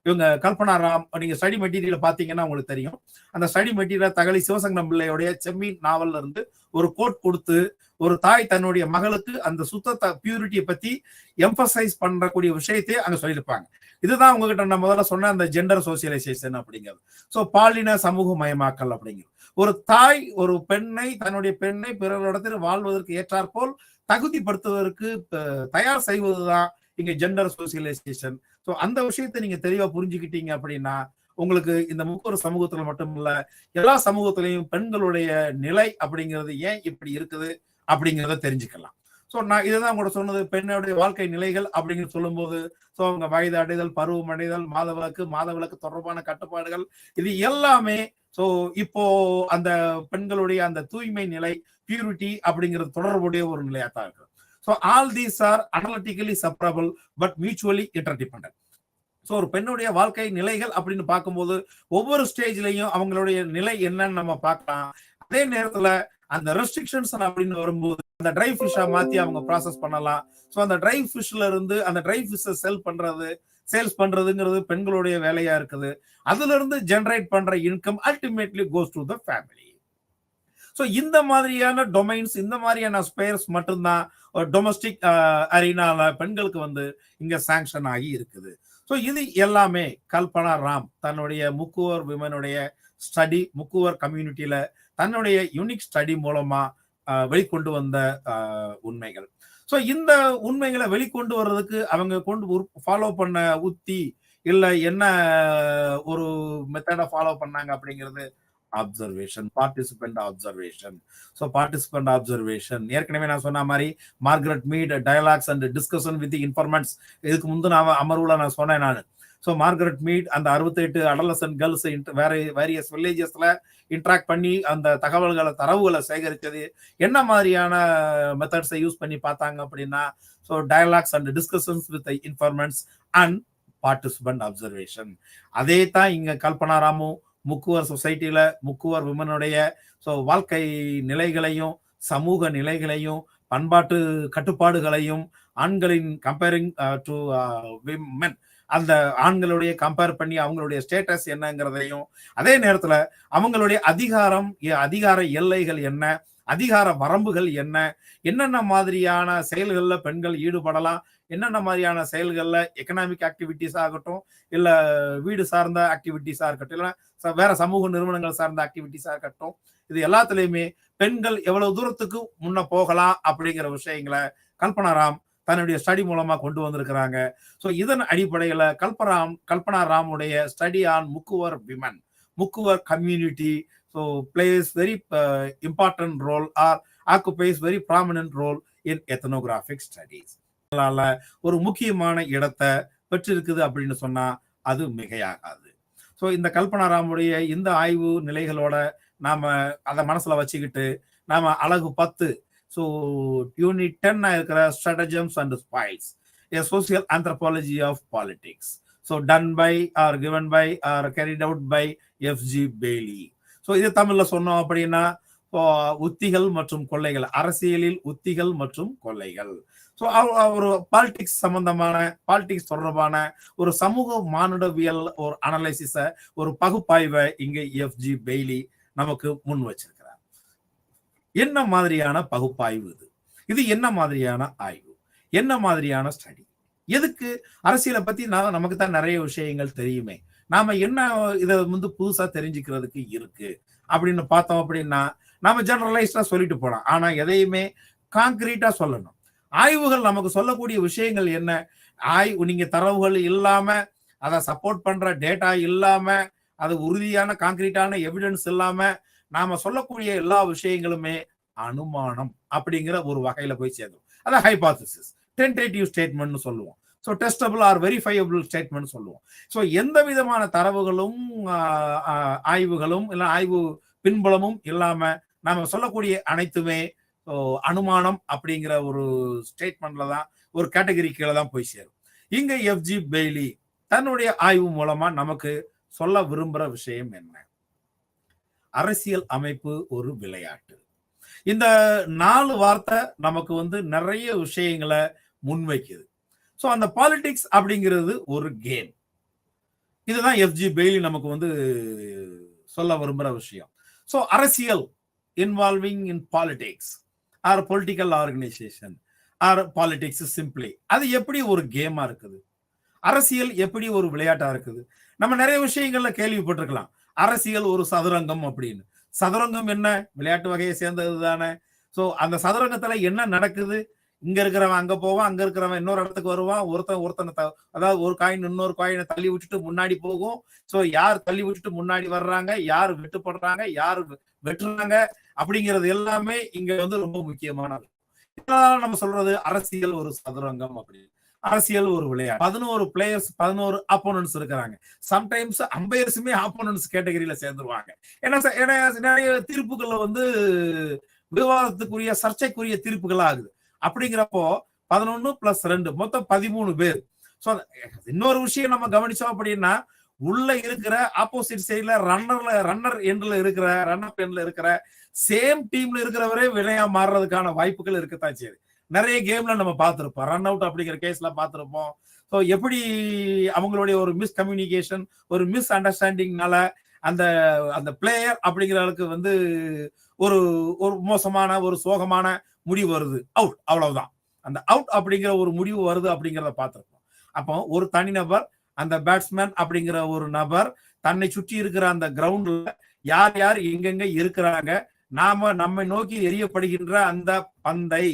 இவங்க கல்பனா ராம் நீங்க ஸ்டடி மெட்டீரியல் பாத்தீங்கன்னா உங்களுக்கு தெரியும். அந்த ஸ்டடி மெட்டீரியல் தகழி சிவசங்கரம் பிள்ளையுடைய செம்மீன் நாவல்ல இருந்து ஒரு கோட் கொடுத்து ஒரு தாய் தன்னுடைய மகளுக்கு அந்த சுத்தத்தை பியூரிட்டியை பத்தி எம்பசைஸ் பண்றக்கூடிய விஷயத்தையே அங்க சொல்லியிருப்பாங்க. இதுதான் உங்ககிட்ட நான் முதல்ல சொன்ன அந்த ஜெண்டர் சோசியலைசேஷன் அப்படிங்கிறது. ஸோ பாலின சமூக மயமாக்கல் அப்படிங்கிறது ஒரு தாய் ஒரு பெண்ணை தன்னுடைய பெண்ணை பிறரிடத்தில் வாழ்வதற்கு ஏற்றாற்போல் தகுதிப்படுத்துவதற்கு தயார் செய்வதுதான் இங்க ஜெண்டர் சோசியலைசேஷன். ஸோ அந்த விஷயத்தை நீங்க தெளிவா புரிஞ்சுக்கிட்டீங்க அப்படின்னா உங்களுக்கு இந்த முக்குவர சமூகத்துல மட்டும் இல்ல எல்லா சமூகத்திலையும் பெண்களுடைய நிலை அப்படிங்கிறது ஏன் இப்படி இருக்குது அப்படிங்கிறத தெரிஞ்சுக்கலாம். ஸோ நான் இதைதான் கூட சொன்னது, பெண்ணுடைய வாழ்க்கை நிலைகள் அப்படிங்கிறது சொல்லும் போது ஸோ அவங்க வயது அடைதல், பருவம் அடைதல், மாதவிலக்கு தொடர்பான கட்டுப்பாடுகள், இது எல்லாமே ஸோ இப்போ அந்த பெண்களுடைய அந்த தூய்மை நிலை பியூரிட்டி அப்படிங்கிறது தொடர்புடைய ஒரு நிலையா தான் இருக்கு. So all these are analytically separable but mutually interdependent. So ஒரு பெண்ணுடைய வாழ்க்கை நிலைகள் அப்படின்னு பார்க்கும்போது ஒவ்வொரு ஸ்டேஜ்லையும் அவங்களுடைய நிலை என்னன்னு நம்ம பார்க்கலாம். அதே நேரத்துல அந்த ரெஸ்ட்ரிக்ஷன்ஸ் அப்படின்னு வரும்போது அந்த ட்ரை ஃபிஷ்ஷா மாத்தி அவங்க ப்ராசஸ் பண்ணலாம். ஸோ அந்த ட்ரை ஃபிஷ்ல இருந்து அந்த ட்ரை ஃபிஷ்ஷை சேல்ஸ் பண்றதுங்கிறது பெண்களுடைய வேலையா இருக்குது. அதுல இருந்து ஜெனரேட் பண்ற income ultimately goes to the family. So இந்த மாதிரியான டொமைன்ஸ், இந்த மாதிரியான ஸ்பேர்ஸ் மட்டும்தான் டொமஸ்டிக் அரீனால பெண்களுக்கு வந்து இங்க சாங்ஷன் ஆகி இருக்குது. ஸோ இது எல்லாமே கல்பனா ராம் தன்னுடைய முக்குவர் விமனுடைய ஸ்டடி, முக்குவர் கம்யூனிட்டியில தன்னுடைய யூனிக் ஸ்டடி மூலமா வெளிக்கொண்டு வந்த உண்மைகள். ஸோ இந்த உண்மைகளை வெளிக்கொண்டு வர்றதுக்கு அவங்க கொண்டு ஃபாலோ பண்ண உத்தி இல்ல என்ன ஒரு மெத்தடை ஃபாலோ பண்ணாங்க அப்படிங்கிறது observation, participant observation. So participant observation ஏற்கனவே நான் சொன்ன மாதிரி Margaret Mead dialogues and discussion with informants இதுக்கு முந்தின அமர்வுல நான் சொன்னேன் நான். ஸோ மார்கரெட் மீட் அந்த 68 அடலசன்ட் கேர்ள்ஸ் வேரியஸ் வில்லேஜஸ்ல இன்ட்ராக்ட் பண்ணி அந்த தரவுகளை சேகரிச்சது என்ன மாதிரியான மெத்தட்ஸை யூஸ் பண்ணி பார்த்தாங்க அப்படின்னா, so dialogues and discussions with informants and participant observation. அதே தான் இங்க கல்பனா ராமு முக்குவர் சொசைட்டில முக்குவர் விமனுடைய வாழ்க்கை நிலைகளையும் சமூக நிலைகளையும் பண்பாட்டு கட்டுப்பாடுகளையும் ஆண்களின் கம்பேரிங் டு விமன் அந்த ஆண்களுடைய கம்பேர் பண்ணி அவங்களுடைய ஸ்டேட்டஸ் என்னங்கிறதையும், அதே நேரத்துல அவங்களுடைய அதிகார எல்லைகள் என்ன, அதிகார வரம்புகள் என்ன, என்னென்ன மாதிரியான செயல்கள்ல பெண்கள் ஈடுபடலாம், என்னென்ன மாதிரியான செயல்கள்ல எக்கனாமிக் ஆக்டிவிட்டிஸ் ஆகட்டும் இல்ல வீடு சார்ந்த ஆக்டிவிட்டிஸா இருக்கட்டும் இல்ல வேற சமூக நிறுவனங்கள் சார்ந்த ஆக்டிவிட்டிஸா இருக்கட்டும், இது எல்லாத்துலயுமே பெண்கள் எவ்வளவு தூரத்துக்கு முன்ன போகலாம் அப்படிங்கிற விஷயங்களை கல்பனா ராம் தன்னுடைய ஸ்டடி மூலமா கொண்டு வந்திருக்கிறாங்க. ஸோ இதன் அடிப்படையில கல்பனா ராமுடைய study on Mukkuvar women, Mukkuvar community plays very important role or occupies very prominent role in ethnographic studies. ஒரு முக்கியமான இடத்தை பெற்றிருக்குது அப்படின்னு சொன்னா அது மிகையாகாது. ஸோ இந்த கல்பனா ராமுடைய இந்த ஆய்வு நிலைகளோட நாம அதை மனசுல வச்சுக்கிட்டு நாம அழகு 10 யூனிட் 10 இருக்கிற stratagems and spoils a social anthropology of politics done by or given by or carried out by F.G. Bailey. இது தமிழ்ல சொன்னோம் அப்படின்னா உத்திகள் மற்றும் கொள்ளைகள், அரசியலில் உத்திகள் மற்றும் கொள்ளைகள். ஒரு பாலிடிக்ஸ் சம்பந்தமான பாலிடிக்ஸ் தொடர்பான ஒரு சமூக மானுடவியல் ஒரு அனலைசிஸ ஒரு பகுப்பாய்வை இங்க F.G. பெய்லி நமக்கு முன் வச்சிருக்கிறார். என்ன மாதிரியான பகுப்பாய்வு இது என்ன மாதிரியான ஆய்வு, என்ன மாதிரியான ஸ்டடி, எதுக்கு அரசியலை பத்தி நமக்கு தான் நிறைய விஷயங்கள் தெரியுமே, நாம என்ன இதை புதுசா தெரிஞ்சுக்கிறதுக்கு இருக்கு அப்படின்னு பார்த்தோம் அப்படின்னா நாம ஜெனரலைஸ்டா சொல்லிட்டு போலாம். ஆனா எதையுமே கான்கிரீட்டா சொல்லணும். ஆய்வுகள் நமக்கு சொல்லக்கூடிய விஷயங்கள் என்ன, நீங்க தரவுகள் இல்லாம அதை சப்போர்ட் பண்ற டேட்டா இல்லாம அது உறுதியான கான்கிரீட்டான எவிடன்ஸ் இல்லாம நாம சொல்லக்கூடிய எல்லா விஷயங்களுமே அனுமானம் அப்படிங்கிற ஒரு வகையில போய் சேரும். அதான் ஹைபோதசிஸ், டென்டேட்டிவ் ஸ்டேட்மெண்ட் சொல்லுவோம். டெஸ்டபிள் ஆர் வெரிஃபையபிள் ஸ்டேட்மெண்ட் சொல்லுவோம். எந்த விதமான தரவுகளும் ஆய்வுகளும் இல்ல ஆய்வு பின்புலமும் இல்லாம நாம சொல்லக்கூடிய அனைத்துமே அனுமானம் அப்படிங்கிற ஒரு ஸ்டேட்மெண்ட்ல தான் ஒரு கேட்டகரி கீழே தான் போய் சேரும். இங்க F.G. பெய்லி தன்னுடைய ஆய்வு மூலமா நமக்கு சொல்ல விரும்புற விஷயம் என்ன, அரசியல் அமைப்பு ஒரு விளையாட்டு. இந்த 4 வார்த்தை நமக்கு நிறைய விஷயங்களை முன்வைக்குது. அந்த பாலிடிக்ஸ் அப்படிங்கிறது ஒரு கேம். இதுதான் F.G. பெய்லி நமக்கு சொல்ல விரும்புற விஷயம். அரசியல் involving in politics or political organisation or politics simply அது எப்படி ஒரு கேமா இருக்குது, அரசியல் எப்படி ஒரு விளையாட்டா இருக்குது. நம்ம நிறைய விஷயங்கள்ல கேள்விப்பட்டிருக்கலாம், அரசியல் ஒரு சதுரங்கம் அப்படின்னு. சதுரங்கம் என்ன, விளையாட்டு வகையை சேர்ந்தது தானே. அந்த சதுரங்கத்துல என்ன நடக்குது, இங்க இருக்கிறவன் அங்க போவான், அங்க இருக்கிறவன் இன்னொரு இடத்துக்கு வருவான், ஒருத்தனை அதாவது ஒரு காயின் இன்னொரு காயினை தள்ளி விட்டுட்டு முன்னாடி போகும். யார் தள்ளி விட்டுட்டு முன்னாடி வர்றாங்க, யார் வெட்டுப்படுறாங்க, யார் வெட்டுறாங்க அப்படிங்கிறது எல்லாமே இங்க ரொம்ப முக்கியமானது. நம்ம சொல்றது அரசியல் ஒரு சதுரங்கம் அப்படின்னு. அரசியல் ஒரு விளையாட்டு. 11 பிளேயர்ஸ் 11 ஆப்போனன்ட்ஸ் இருக்கிறாங்க. சம்டைம்ஸ் அம்பையர்ஸுமே ஆப்போனன்ட்ஸ் கேட்டகரியில சேர்ந்துருவாங்க. ஏன்னா நிறைய தீர்ப்புகள்ல விவாதத்துக்குரிய சர்ச்சைக்குரிய தீர்ப்புகள் ஆகுது. அப்படிங்கிறப்போ 11 + 2 மொத்தம் 13 பேர். இன்னொரு விஷயம் நம்ம கவனிச்சோம் அப்படின்னா உள்ள இருக்கிற ஆப்போசிட் சைட்ல ரன்னர் எண்ட்ல இருக்கிற சேம் டீம்ல இருக்கிறவரே வினையா மாறுறதுக்கான வாய்ப்புகள் இருக்கத்தான் சரி. நிறைய கேம்ல நம்ம பார்த்திருப்போம், ரன் அவுட் அப்படிங்கிற கேஸ்ல பார்த்திருப்போம். எப்படி அவங்களுடைய ஒரு மிஸ் கம்யூனிகேஷன், ஒரு மிஸ் அண்டர்ஸ்டாண்டிங்னால அந்த அந்த பிளேயர் அப்படிங்கிறவளுக்கு ஒரு ஒரு மோசமான ஒரு சோகமான முடிவு வருது, அவுட், அவ்வளவுதான். அந்த அவுட் அப்படிங்கிற ஒரு முடிவு வருது அப்படிங்கிறத பார்த்திருப்போம். அப்போ ஒரு தனிநபர், அந்த பேட்ஸ்மேன் அப்படிங்கிற ஒரு நபர் தன்னை சுற்றி இருக்கிற அந்த கிரவுண்ட்ல யார் யார் எங்கெங்க இருக்கிறாங்க, நம்மை நோக்கி எரியப்படுகின்ற அந்த பந்தை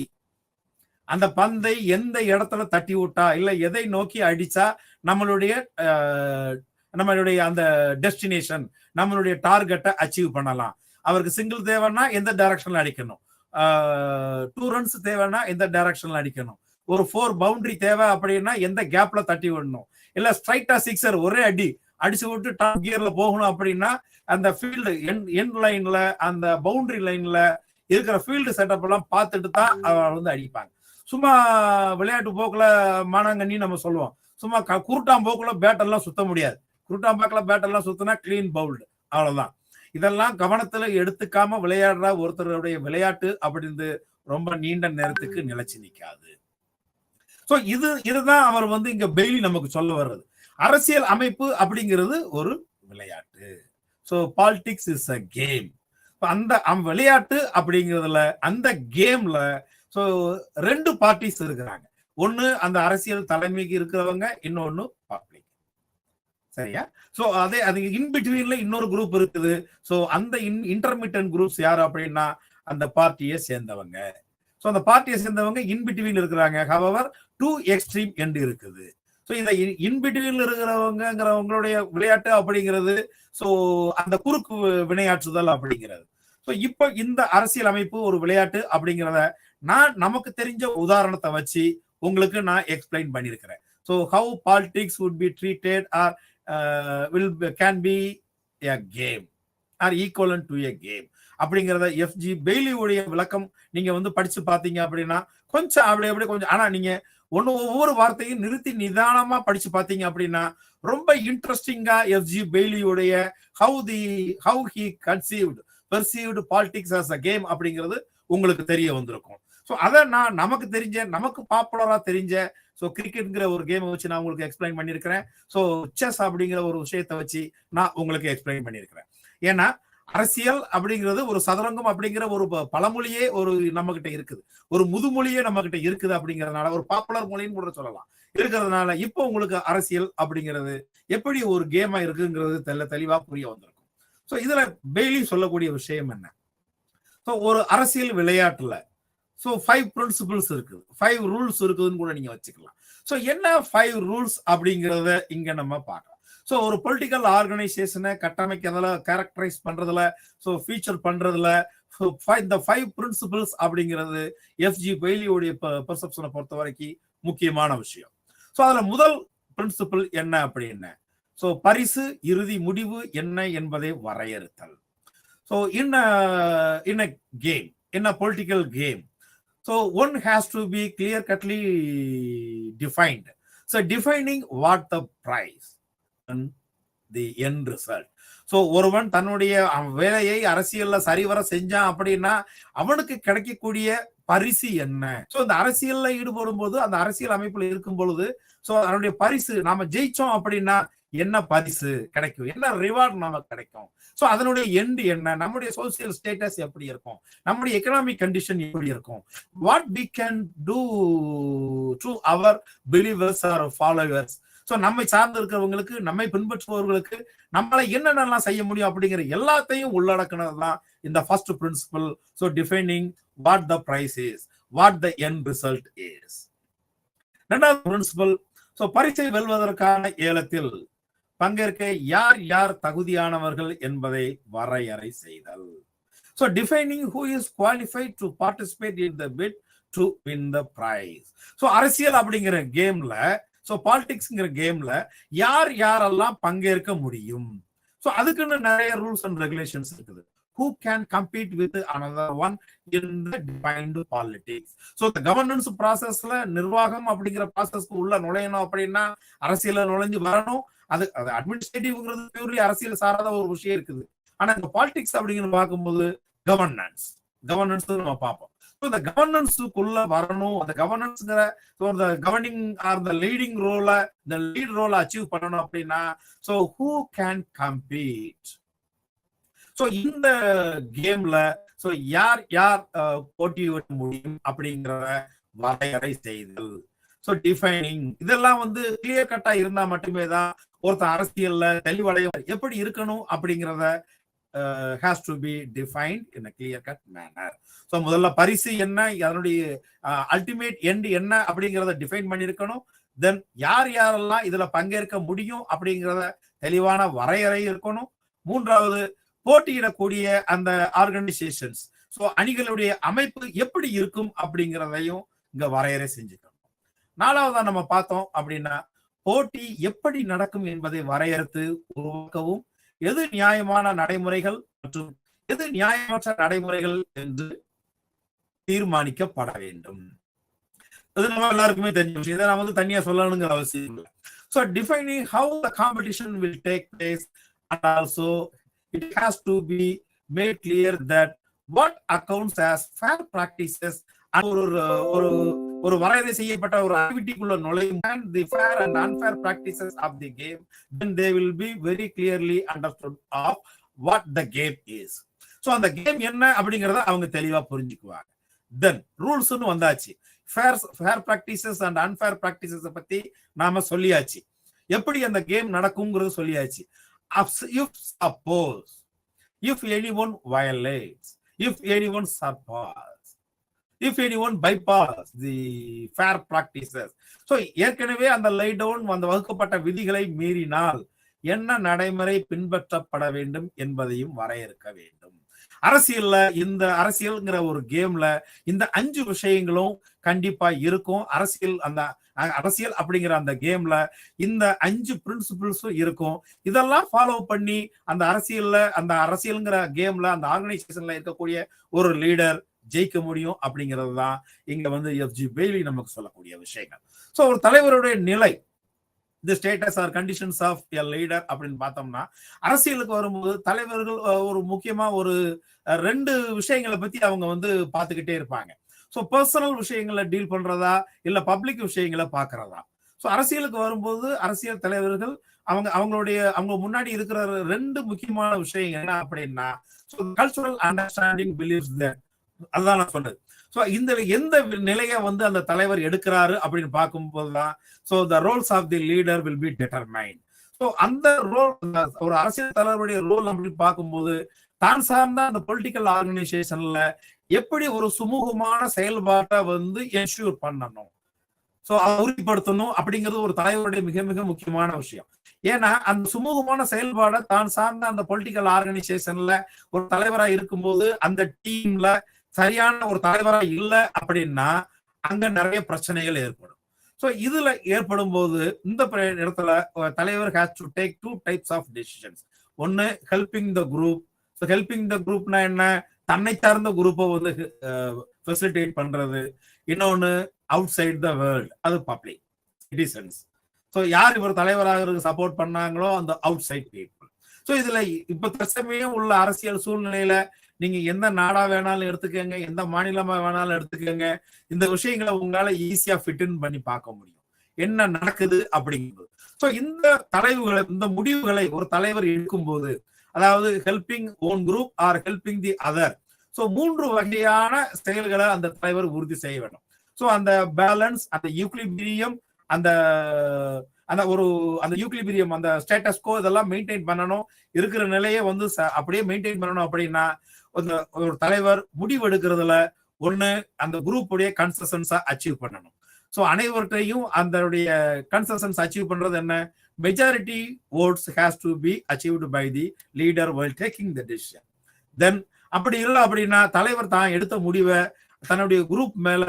அந்த பந்தை எந்த இடத்துல தட்டி விட்டா இல்ல எதை நோக்கி அடிச்சா நம்மளுடைய அந்த டெஸ்டினேஷன் நம்மளுடைய டார்கெட்டை அச்சீவ் பண்ணலாம். அவருக்கு சிங்கிள் தேவைன்னா எந்த டைரக்ஷன்ல அடிக்கணும், 2 ரன்ஸ் தேவைன்னா எந்த டைரக்ஷன்ல அடிக்கணும், ஒரு 4 பவுண்டரி தேவை அப்படின்னா எந்த கேப்ல தட்டி விடணும், இல்ல ஸ்ட்ரைட்டா சிக்ஸர் ஒரே அடி அடிச்சு விட்டு டாப் கியர்ல போகணும் அப்படின்னா அந்த ஃபீல்டு எண்ட் லைன்ல அந்த பவுண்டரி லைன்ல இருக்கிற ஃபீல்டு செட்டப் எல்லாம் பார்த்துட்டு தான் அவர் வந்து அடிப்பாங்க. சும்மா விளையாட்டு போக்குல மானாங்கண்ணி நம்ம சொல்லுவோம், சும்மா குருட்டாம் போக்குல பேட்டெல்லாம் சுத்த முடியாது. குருட்டாம் பாக்கில் பேட்டெல்லாம் சுத்தினா கிளீன் பவுல்டு, அவ்வளவுதான். இதெல்லாம் கவனத்துல எடுத்துக்காம விளையாடுற ஒருத்தருடைய விளையாட்டு அப்படின்னு ரொம்ப நீண்ட நேரத்துக்கு நிலைச்சு நிக்காது. சோ இதுதான் அவர் வந்து இங்க பெய்லி நமக்கு சொல்ல வர்றது. அரசியல் அமைப்பு அப்படிங்கிறது ஒரு விளையாட்டு. So politics is a game. அந்த விளையாட்டு அப்படிங்கிறதுல அந்த கேம்ல சோ 2 பார்ட்டிஸ் இருக்கிறாங்க. ஒண்ணு அந்த அரசியல் தலைமைக்கு இருக்கிறவங்க, இன்னொன்னு பப்ளிக். சரியா? சோ அது இன்பிட்வீன்ல இன்னொரு குரூப் இருக்குது. சோ அந்த இன்டர்மிட்டன்ட் குரூப்ஸ் யாரு அப்படின்னா அந்த பார்ட்டியை சேர்ந்தவங்க. சோ அந்த பார்ட்டியை சேர்ந்தவங்க இன்பிட்வீன் இருக்கிறாங்க. ஹவவர் 2 எக்ஸ்ட்ரீம் எண்ட் இருக்குது. சோ இந்த இன்பிட்வீன்ல இருக்கிறவங்களுடைய விளையாட்டு அப்படிங்கிறது சோ அந்த குறுக்கு வினையாற்றுதல் அப்படிங்கிறது. சோ இப்ப இந்த அரசியல் அமைப்பு ஒரு விளையாட்டு அப்படிங்கிறத நான் நமக்கு தெரிஞ்ச உதாரணத்தை வச்சு உங்களுக்கு நான் எக்ஸ்பிளைன் பண்ணியிருக்கிறேன். So how politics would be treated or can be a game or equivalent to a game அப்படிங்கிறத எஃப்ஜி பெய்லி உடைய விளக்கம் நீங்க வந்து படிச்சு பார்த்தீங்க அப்படின்னா கொஞ்சம் அப்படி கொஞ்சம், ஆனா நீங்க ஒவ்வொரு வார்த்தையும் நிறுத்தி நிதானமா படிச்சு பார்த்தீங்க அப்படின்னா ரொம்ப இன்ட்ரெஸ்டிங்கா FG பெய்லியுடைய how he perceived politics as a game அப்படிங்கிறது உங்களுக்கு தெரிய வந்திருக்கும். ஸோ அதை நான் நமக்கு தெரிஞ்ச நமக்கு பாப்புலரா தெரிஞ்ச ஸோ கிரிக்கெட்ங்கிற ஒரு கேமை வச்சு நான் உங்களுக்கு எக்ஸ்பிளைன் பண்ணியிருக்கிறேன். ஸோ செஸ் அப்படிங்கிற ஒரு விஷயத்தை வச்சு நான் உங்களுக்கு எக்ஸ்பிளைன் பண்ணியிருக்கிறேன். ஏன்னா அரசியல் அப்படிங்கிறது ஒரு சதுரங்கம் அப்படிங்கிற ஒரு பழமொழியே ஒரு நம்ம கிட்ட இருக்குது, ஒரு முதுமொழியே நம்ம கிட்ட இருக்குது. அப்படிங்கிறதுனால ஒரு பாப்புலர் மொழின்னு கூட சொல்லலாம் இருக்கிறதுனால இப்போ உங்களுக்கு அரசியல் அப்படிங்கிறது எப்படி ஒரு கேமா இருக்குங்கிறது தெளிவா புரிய வந்திருக்கும். ஸோ இதுல பெய்லி சொல்லக்கூடிய விஷயம் என்ன, ஸோ ஒரு அரசியல் விளையாட்டுல ஸோ 5 பிரின்சிபிள்ஸ் இருக்குது, 5 ரூல்ஸ் இருக்குதுன்னு கூட நீங்க வச்சுக்கலாம். ஸோ என்ன 5 ரூல்ஸ் அப்படிங்கிறத இங்க நம்ம பார்க்கலாம். ஸோ ஒரு பொலிட்டிக்கல் ஆர்கனைசேஷனை கட்டமைக்கிறதுல, கேரக்டரைஸ் பண்றதுல, ஸோ ஃபீச்சர் பண்றதுல இந்த 5 பிரின்சிபிள்ஸ் அப்படிங்கிறது எஃப்ஜி பெய்லியோடைய பெர்செப்ஷனை பொறுத்த வரைக்கும் முக்கியமான விஷயம். ஸோ அதுல முதல் பிரின்சிபிள் என்ன அப்படின்னா ஸோ பரிசு இறுதி முடிவு என்ன என்பதை வரையறுத்தல். So in a game, in a political game, so one has to be clear-cutly defined. So defining what the prize and the end result. So ஒருவன் தன்னுடைய வேலையை அரசியல்ல சரிவர செஞ்சான் அப்படின்னா அவனுக்கு கிடைக்கக்கூடிய பரிசு என்ன. சோ இந்த அரசியல்ல ஈடுபடும் போது, அந்த அரசியல் அமைப்புல இருக்கும் பொழுது சோ அதனுடைய பரிசு, நாம ஜெயிச்சோம் அப்படின்னா என்ன பரிசு கிடைக்கும், என்ன ரிவார்ட் நமக்கு கிடைக்கும், சோ அதனுடைய எண்ட் என்ன, நம்முடைய சோசியல் ஸ்டேட்டஸ் எப்படி இருக்கும், நம்முடைய எக்கனாமிக் கண்டிஷன் எப்படி இருக்கும், what we can do to our believers or followers. So நம்மை சார்ந்து இருக்கிறவங்களுக்கு, நம்மை பின்பற்றுபவர்களுக்கு நம்மளை என்னென்னலாம் செய்ய முடியும் அப்படிங்கிற எல்லாத்தையும் உள்ளடக்கினதுதான் இந்த first principle. So defining what the prize is, what the end result is. இரண்டாவது பிரின்சிபல், சோ பரிசை வெல்வதற்கான ஏலத்தில் பங்கேற்க யார் யார் தகுதியானவர்கள் என்பதை வரையறை செய்தல். So defining who is qualified to participate in the bid to win the prize. So அரசியல் அப்படிங்கிற கேம்ல, சோ பாலிடிக்ஸ்ங்கிற கேம்ல யார் யாரெல்லாம் பங்கேற்க முடியும், சோ அதுக்குன்னு நிறைய ரூல்ஸ் அண்ட் ரெகுலேஷன்ஸ் இருக்குது. Who can compete with another one in the defined politics. So the governance processல, நிர்வாகம் அப்படிங்கிற ப்ராசஸ்க்கு உள்ள நுழையணும் அப்படின்னா அரசியல நுழைஞ்சு வரணும். அது அட்மினிஸ்ட்ரேட்டிவ்ங்கிறது பியூர்லி அரசியல் சாராத ஒரு விஷயம் இருக்குது. ஆனா இந்த பாலிடிக்ஸ் அப்படிங்கிறது பார்க்கும்போது கவர்னன்ஸ் நம்ம பார்ப்போம். இந்த கவர்னன்ஸுக்குள்ள வரணும். அந்த கவர்னன்ஸ்ங்கிற கவர்னிங் ஆர் த லீடிங் ரோல, இந்த லீட் ரோல அச்சீவ் பண்ணணும் அப்படின்னா so who can compete. So இந்த கேம்ல சோ யார் யார் போட்டியிட முடியும் அப்படிங்கிறத வரையறை செய்தல். சோ டிஃபைனிங், இதெல்லாம் வந்து கிளியர் கட்டா இருந்தா மட்டுமே தான் ஒருத்தர் அரசியல்ல தெளிவடைய எப்படி இருக்கணும் அப்படிங்கிறத has to be defined in a clear cut manner. So முதல்ல பரிசு என்ன, அதனுடைய அல்டிமேட் எண்ட் என்ன அப்படிங்கிறத டிஃபைன் பண்ணியிருக்கணும். தென் யார் யாரெல்லாம் இதுல பங்கேற்க முடியும் அப்படிங்கிறத தெளிவான வரையறை இருக்கணும். மூன்றாவது, போட்டியிடக்கூடிய அந்த ஆர்கனைசேஷன்ஸ், ஸோ அணிகளுடைய அமைப்பு எப்படி இருக்கும் அப்படிங்கிறதையும் இங்க வரையறை செஞ்சுக்கணும். நாலாவதா நம்ம பார்த்தோம் அப்படின்னா, போட்டி எப்படி நடக்கும் என்பதை வரையறுத்து உருவாக்கவும், எது நியாயமான நடைமுறைகள் மற்றும் எது நியாயமற்ற நடைமுறைகள் என்று தீர்மானிக்கப்பட வேண்டும். அது நம்ம எல்லாருக்குமே தெரிஞ்ச விஷயம். இதை நான் தனியா சொல்லணுங்கிற அவசியம் இல்லை. So defining how the competition will take place, and also it has to be made clear that what accounts as fair practices, ஒரு வரையறை செய்யப்பட்ட ஒரு ஆக்டிவிட்டிக்குள்ள நுழையும் the fair and unfair practices of the game, then they will be very clearly understood of what the game is. So அந்த கேம் என்ன அப்படிங்கறத அவங்க தெளிவா புரிஞ்சுக்குவாங்க. தென் ரூல்ஸ்னு வந்தாச்சு. Fair practices and unfair practices பத்தி நாம சொல்லியாச்சு. எப்படி அந்த கேம் நடக்கும்ங்கிறது சொல்லியாச்சு. If anyone violates, if anyone surpass, if anyone bypass the fair practices, so ஏற்கனவே அந்த லை டவுன் அந்த வகுக்கப்பட்ட விதிகளை மீறினால் என்ன நடைமுறை பின்பற்றப்பட வேண்டும் என்பதையும் வரையறுக்க வேண்டும். அரசியல்ல, இந்த அரசியல்ங்கிற ஒரு கேம்ல இந்த 5 விஷயங்களும் கண்டிப்பா இருக்கும். அரசியல் அப்படிங்கிற அந்த கேம்ல இந்த 5 பிரின்சிபிள்ஸும் இருக்கும். இதெல்லாம் ஃபாலோ பண்ணி அந்த அரசியல்ங்கிற கேம்ல அந்த ஆர்கனைசேஷன்ல இருக்கக்கூடிய ஒரு லீடர் ஜெயிக்க முடியும் அப்படிங்கிறது தான் இங்க எஃப்ஜி பெய்லி நமக்கு சொல்லக்கூடிய விஷயங்கள். ஸோ ஒரு தலைவருடைய நிலை, the status or conditions of a leader அப்படின்னு பார்த்தோம்னா, அரசியலுக்கு வரும்போது தலைவர்கள் ஒரு முக்கியமா ஒரு 2 விஷயங்களை பத்தி அவங்க பார்த்துக்கிட்டே இருப்பாங்க. ஸோ பர்சனல் விஷயங்களை டீல் பண்றதா இல்ல பப்ளிக் விஷயங்களை பாக்குறதா. ஸோ அரசியலுக்கு வரும்போது அரசியல் தலைவர்கள் அவங்க முன்னாடி இருக்கிற 2 முக்கியமான விஷயம் என்ன அப்படின்னா, கல்ச்சுரல் அண்டர்ஸ்டாண்டிங் பிலீவ்ஸ் தட், அதுதான் நான் சொன்னது. ஸோ இந்த எந்த நிலையை அந்த தலைவர் எடுக்கிறாரு அப்படின்னு பார்க்கும்போதுதான் so the roles of the leader will be determined. So அந்த ரோல், ஒரு அரசியல் தலைவருடைய ரோல் அப்படின்னு பார்க்கும்போது தான் சார்ந்த அந்த பொலிட்டிக்கல் ஆர்கனைசேஷன்ல எப்படி ஒரு சுமூகமான செயல்பாட்டை என்ஷூர் பண்ணணும், ஸோ அதை உறுதிப்படுத்தணும் அப்படிங்கிறது ஒரு தலைவருடைய மிக மிக முக்கியமான விஷயம். ஏன்னா அந்த சுமூகமான செயல்பாடை தான் சார்ந்த அந்த பொலிட்டிக்கல் ஆர்கனைசேஷன்ல ஒரு தலைவராக இருக்கும்போது அந்த டீம்ல சரியான ஒரு தலைவரா இல்ல அப்படின்னா அங்க நிறைய பிரச்சனைகள் ஏற்படும். சோ இதுல ஏற்படும் போது இந்த இடத்துல தலைவர் has to take 2 types of decisions. ஒன்னு helping the group. Helping the குரூப்னா என்ன, தன்னை சார்ந்த குரூப்பை ஃபெசிலிட்டேட் பண்றது. இன்னொன்னு அவுட் சைட் த வேர்ல்ட், அது பப்ளிக் சிட்டிசன்ஸ். ஸோ யார் இவர் தலைவராக சப்போர்ட் பண்ணாங்களோ அந்த அவுட் சைட் பீப்புள். ஸோ இதுல இப்ப தற்சமயம் உள்ள அரசியல் சூழ்நிலையில நீங்க எந்த நாடா வேணாலும் எடுத்துக்கங்க, எந்த மாநிலமா வேணாலும் எடுத்துக்கங்க, இந்த விஷயங்களை உங்களால ஈஸியா ஃபிட் இன் பண்ணி பார்க்க முடியும் என்ன நடக்குது அப்படிங்கிறது. ஸோ இந்த முடிவுகளை ஒரு தலைவர் எடுக்கும் போது, அதாவது helping own group are helping the other, so 3 வகையான செயல்களை அந்த தலைவர் உறுதி செய்ய வேண்டும். ஸோ அந்த பேலன்ஸ், அந்த ஈக்விலிபிரியம், அந்த ஈக்விலிபிரியம், அந்த ஸ்டேட்டஸ் கோ இதெல்லாம் மெயின்டைன் பண்ணணும். இருக்கிற நிலையை அப்படியே மெயின்டைன் பண்ணணும். அப்படின்னா ஒரு தலைவர் முடிவு எடுக்கிறதுல ஒண்ணு அந்த குரூப் உடைய கன்செஷன்ஸை அச்சீவ் பண்ணணும். ஸோ அனைவர்கிட்டையும் அதனுடைய கன்செஷன்ஸ் அச்சீவ் பண்றது என்ன, majority votes has to be achieved by the leader while taking the decision. தென் அப்படி இல்லை அப்படின்னா தலைவர் தான் எடுத்த முடிவை தன்னுடைய குரூப் மேல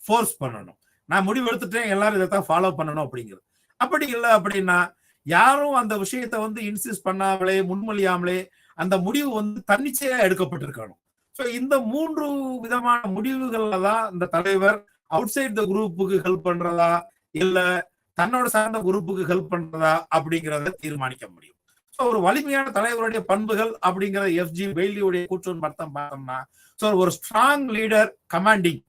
ஃபோர்ஸ் பண்ணணும். நான் முடிவு எடுத்துட்டேன், எல்லாரும் இதைத்தான் ஃபாலோ பண்ணணும் அப்படிங்கிறது. அப்படி இல்லை அப்படின்னா யாரும் அந்த விஷயத்தை இன்சிஸ்ட் பண்ணாமலே, முன்மொழியாமலே அந்த முடிவு தன்னிச்சையா எடுக்கப்பட்டிருக்கணும். ஸோ இந்த 3 விதமான முடிவுகள்ல தான் இந்த தலைவர் அவுட் சைட் த குரூப்புக்கு ஹெல்ப் பண்றதா இல்ல தன்னோட சார்ந்த குரூப்புக்கு ஹெல்ப் பண்றதா அப்படிங்கிறத தீர்மானிக்க முடியும். ஸோ ஒரு வலிமையான தலைவருடைய பண்புகள் அப்படிங்கிற எஃப்ஜி பெய்லியுடைய கூற்றுன்னு அர்த்தம் பார்த்தோம்னா, ஸோ ஒரு ஸ்ட்ராங் லீடர், கமாண்டிங்,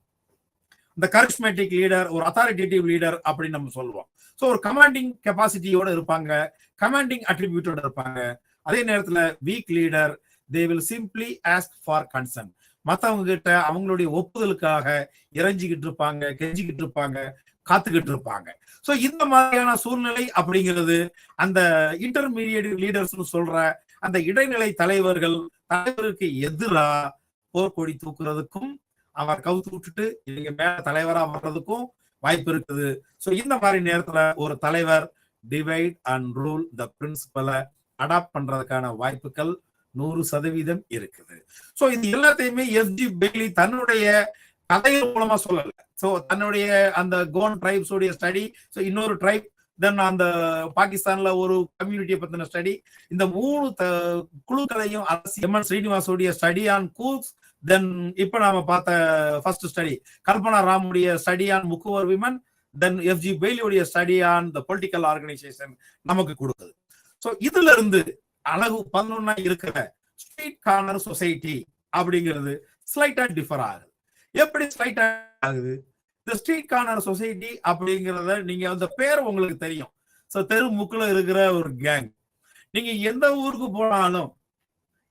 இந்த கரிஸ்மேட்டிக் லீடர், ஒரு அத்தாரிட்டேட்டிவ் லீடர் அப்படின்னு நம்ம சொல்லுவோம். ஸோ ஒரு கமாண்டிங் கெப்பாசிட்டியோட இருப்பாங்க, கமாண்டிங் அட்ரிபியூட்டோட இருப்பாங்க. அதே நேரத்துல week leader, they will simply ask for concern, மற்றவங்க கிட்ட அவங்களுடைய ஒப்புதலுக்காக இறைஞ்சிக்கிட்டு இருப்பாங்க, கெஞ்சிக்கிட்டு இருப்பாங்க, காத்துக்கிட்டு இருப்பாங்க. ஸோ இந்த மாதிரியான சூழ்நிலை அப்படிங்கிறது அந்த இன்டர்மீடியட் லீடர்ஸ் சொல்ற அந்த இடைநிலை தலைவர்கள் தலைவருக்கு எதிரா போர்க்கொடி தூக்குறதுக்கும் அவர் கவுத்து விட்டுட்டு இவங்க மேல தலைவரா வர்றதுக்கும் வாய்ப்பு இருக்குது. சோ இந்த மாதிரி நேரத்துல ஒரு தலைவர் டிவைட் அண்ட் ரூல் த பிரின்சிபலை அடாப்ட் பண்றதுக்கான வாய்ப்புகள் 100% இருக்குது. சோ இது எல்லாத்தையுமே எஸ்ஜி பெய்லி தன்னுடைய கதைகள் மூலமா சொல்லல. சோ தன்னுடைய அந்த கோன் ட்ரைப்ஸ் உடைய ஸ்டடி, சோ இன்னொரு ட்ரைப், தென் அந்த பாகிஸ்தான்ல ஒரு கம்யூனிட்டியை பத்தின ஸ்டடி, இந்த 3 குழுக்களையும் எம்என் ஸ்ரீனிவாசோடைய ஸ்டடி ஆன் கூக்ஸ், தென் இப்ப நாம பார்த்த ஃபர்ஸ்ட் ஸ்டடி கல்பனா ராமுடைய study on Mukkuvar women, then F G பெய்லியுடைய study on the political organisation நமக்கு கொடுக்குது. சோ இதுல இருந்து அழகு 11 இருக்கிற ஸ்ட்ரீட் கார்னர் சொசைட்டி அப்படிங்கிறது ஸ்லைட்டா டிஃபர் ஆகுது. எப்படி ஸ்லைட்டா ஆகுது? இந்த ஸ்ட்ரீட் கார்னர் சொசைட்டி அப்படிங்கிறத நீங்க அந்த பேர் உங்களுக்கு தெரியும். சோ தெரு முக்குல இருக்கிற ஒரு கேங். நீங்க எந்த ஊருக்கு போனாலும்,